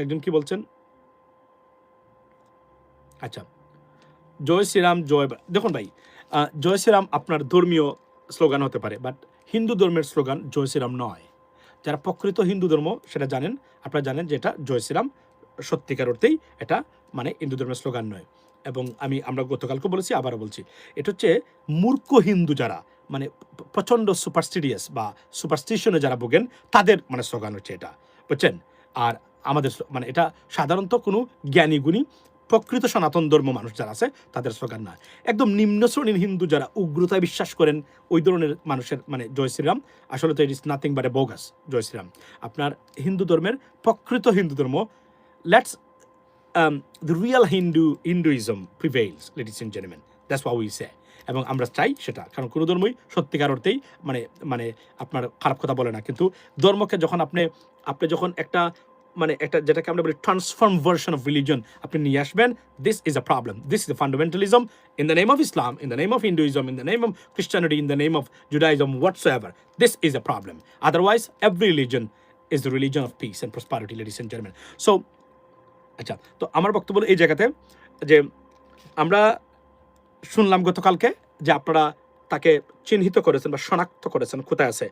একজন কি বলছেন? আচ্ছা, জয় শ্রীরাম জয়, দেখুন ভাই, জয় শ্রীরাম আপনার ধর্মীয় slogan হতে পারে, বাট হিন্দু ধর্মের স্লোগান জয় শ্রীরাম নয়। যারা প্রকৃত হিন্দু ধর্ম সেটা জানেন, আপনারা জানেন যে এটা জয় শ্রীরাম সত্যিকার অর্থেই এটা মানে হিন্দু ধর্মের স্লোগান নয়। এবং আমরা গতকালকে বলেছি, আবারও বলছি, এটা হচ্ছে মূর্খ হিন্দু যারা মানে প্রচণ্ড সুপারস্টিডিয়াস বা সুপারস্টিশনে যারা ভোগেন তাদের মানে স্লোগান হচ্ছে এটা, বুঝছেন? আর আমাদের মানে এটা সাধারণত কোনো জ্ঞানী গুণী প্রকৃত সনাতন ধর্ম মানুষ যারা আছে তাদের স্লোগান নয়। একদম নিম্ন শ্রেণীর হিন্দু যারা উগ্রতায় বিশ্বাস করেন ওই ধরনের মানুষের মানে জয় শ্রীরাম আসলে তো it is nothing but a bogus জয় শ্রীরাম। আপনার হিন্দু ধর্মের প্রকৃত হিন্দু ধর্ম, let's the real Hinduism prevails, ladies and gentlemen. That's what we say. এবং আমরা চাই সেটা, কারণ কোনো ধর্মই সত্যিকার অর্থেই মানে মানে আপনার খারাপ কথা বলে না। কিন্তু ধর্মকে যখন আপনি যখন একটা মানে একটা যেটাকে আমরা বলি ট্রান্সফর্ম ভার্সন অফ রিলিজন আপনি নিয়ে আসবেন, this is a problem. This is a fundamentalism in the name of Islam, in the name of Hinduism, in the name of Christianity, in the name of Judaism, whatsoever. This is a problem. Otherwise, every religion is the religion of peace and prosperity, ladies and gentlemen. So, আচ্ছা, তো আমার বক্তব্য এই জায়গাতে যে আমরা শুনলাম গতকালকে যে আপনারা তাকে চিহ্নিত করেছেন বা শনাক্ত করেছেন কোথায় আছে।